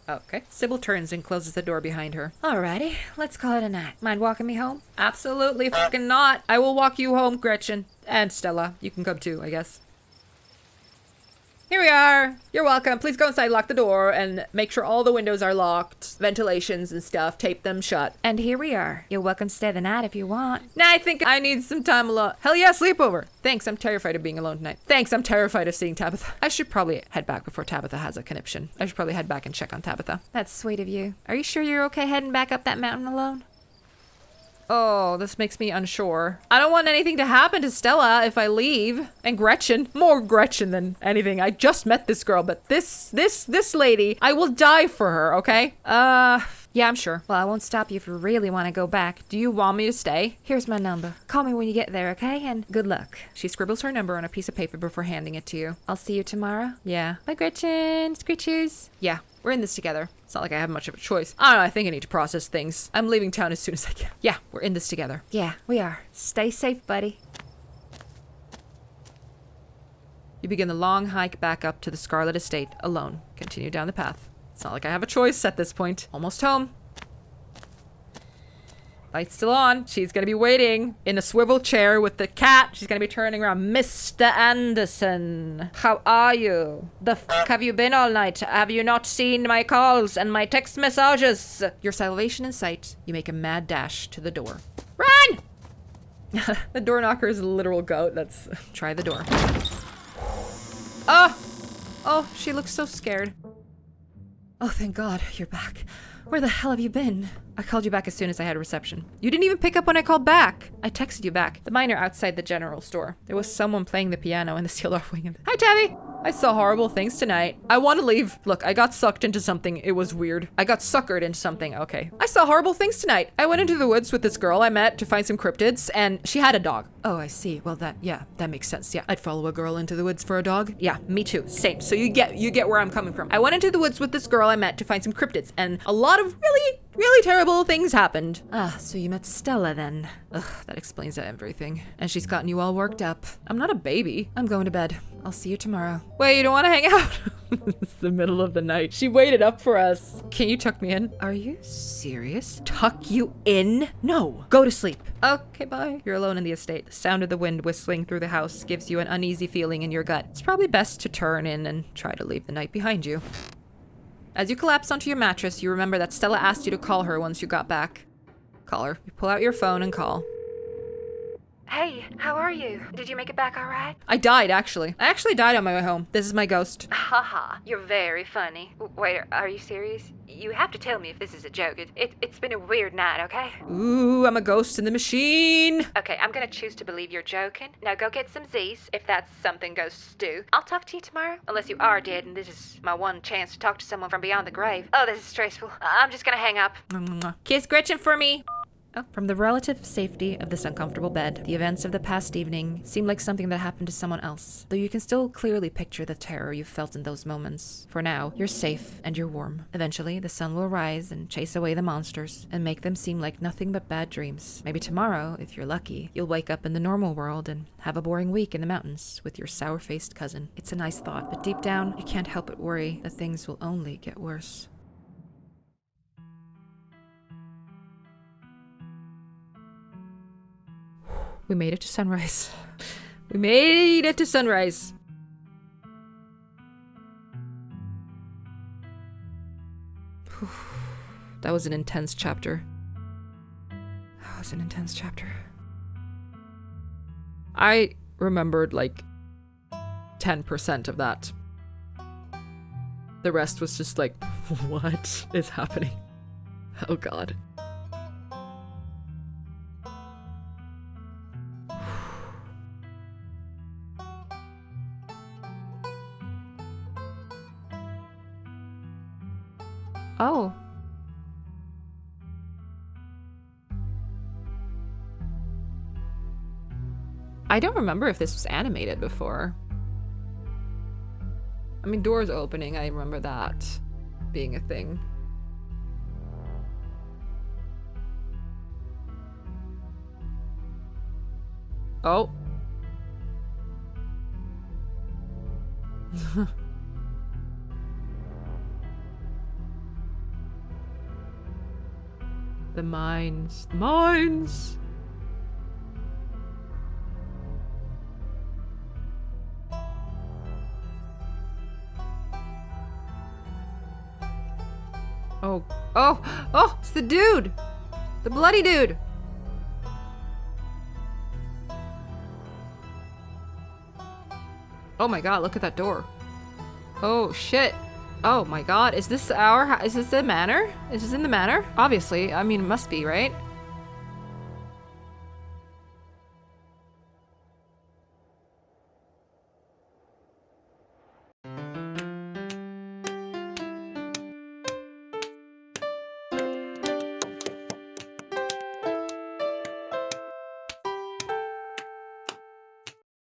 [SPEAKER 2] Okay. Sybil turns and closes the door behind her.
[SPEAKER 1] Alrighty, let's call it a night. Mind walking me home?
[SPEAKER 2] Absolutely fucking not. I will walk you home, Gretchen. And Stella. You can come too, I guess. Here we are. You're welcome. Please go inside, lock the door, and make sure all the windows are locked. Ventilations and stuff. Tape them shut.
[SPEAKER 1] And here we are. You're welcome to stay the night if you want.
[SPEAKER 2] Nah, I think I need some time alone. Hell yeah, sleepover. Thanks, I'm terrified of being alone tonight. Thanks, I'm terrified of seeing Tabitha. I should probably head back before Tabitha has a conniption. I should probably head back and check on Tabitha.
[SPEAKER 1] That's sweet of you. Are you sure you're okay heading back up that mountain alone?
[SPEAKER 2] Oh, this makes me unsure. I don't want anything to happen to Stella if I leave. And Gretchen. More Gretchen than anything. I just met this girl, but this lady, I will die for her, okay? Yeah, I'm sure.
[SPEAKER 1] Well, I won't stop you if you really want to go back.
[SPEAKER 2] Do you want me to stay?
[SPEAKER 1] Here's my number. Call me when you get there, okay? And good luck.
[SPEAKER 2] She scribbles her number on a piece of paper before handing it to you.
[SPEAKER 1] I'll see you tomorrow.
[SPEAKER 2] Yeah.
[SPEAKER 1] Bye, Gretchen. Screeches.
[SPEAKER 2] Yeah, we're in this together. It's not like I have much of a choice. I don't know, I think I need to process things. I'm leaving town as soon as I can. Yeah, we're in this together.
[SPEAKER 1] Yeah, we are. Stay safe, buddy.
[SPEAKER 2] You begin the long hike back up to the Scarlet estate alone. Continue down the path. It's not like I have a choice at this point. Almost home. Light's still on. She's gonna be waiting in a swivel chair with the cat. She's gonna be turning around. Mr. Anderson, how are you? The f*** have you been all night? Have you not seen my calls and my text messages? Your salvation in sight, you make a mad dash to the door. Run! The door knocker is a literal goat. Let's try the door. Oh, she looks so scared. Oh, thank God, you're back. Where the hell have you been? I called you back as soon as I had a reception. You didn't even pick up when I called back. I texted you back. The miner outside the general store. There was someone playing the piano in the sealed off wing. Hi, Tabby. I saw horrible things tonight. I want to leave. Look, I got sucked into something. It was weird. I got suckered into something. Okay. I saw horrible things tonight. I went into the woods with this girl I met to find some cryptids, and she had a dog. Oh, I see. Well, that makes sense. Yeah, I'd follow a girl into the woods for a dog. Yeah, me too. Same. So you get where I'm coming from. I went into the woods with this girl I met to find some cryptids, and a lot of really terrible things happened. Ah, so you met Stella then. Ugh, that explains everything. And she's gotten you all worked up. I'm not a baby. I'm going to bed. I'll see you tomorrow. Wait, you don't want to hang out? It's the middle of the night. She waited up for us. Can you tuck me in? Are you serious? Tuck you in? No. Go to sleep. Okay, bye. You're alone in the estate. The sound of the wind whistling through the house gives you an uneasy feeling in your gut. It's probably best to turn in and try to leave the night behind you. As you collapse onto your mattress, you remember that Stella asked you to call her once you got back. Call her. You pull out your phone and call.
[SPEAKER 1] Hey, how are you? Did you make it back all right?
[SPEAKER 2] I died, actually. I actually died on my way home. This is my ghost.
[SPEAKER 1] Haha, you're very funny. Wait, are you serious? You have to tell me if this is a joke. It's been a weird night, okay?
[SPEAKER 2] Ooh, I'm a ghost in the machine.
[SPEAKER 1] Okay, I'm gonna choose to believe you're joking. Now go get some Z's, if that's something ghosts do. I'll talk to you tomorrow. Unless you are dead and this is my one chance to talk to someone from beyond the grave. Oh, this is stressful. I'm just gonna hang up.
[SPEAKER 2] Kiss Gretchen for me. From the relative safety of this uncomfortable bed, the events of the past evening seem like something that happened to someone else, though you can still clearly picture the terror you felt in those moments. For now, you're safe and you're warm. Eventually, the sun will rise and chase away the monsters and make them seem like nothing but bad dreams. Maybe tomorrow, if you're lucky, you'll wake up in the normal world and have a boring week in the mountains with your sour-faced cousin. It's a nice thought, but deep down, you can't help but worry that things will only get worse. We made it to sunrise. We made it to sunrise. That was an intense chapter. That was an intense chapter. I remembered like 10% of that. The rest was just like, what is happening? Oh God. Oh. I don't remember if this was animated before. I mean, doors opening, I remember that being a thing. Oh. The mines. The mines! Oh, it's the dude! The bloody dude! Oh my god, look at that door. Oh shit. Oh my god, is this the manor? Is this in the manor? Obviously, I mean, it must be, right?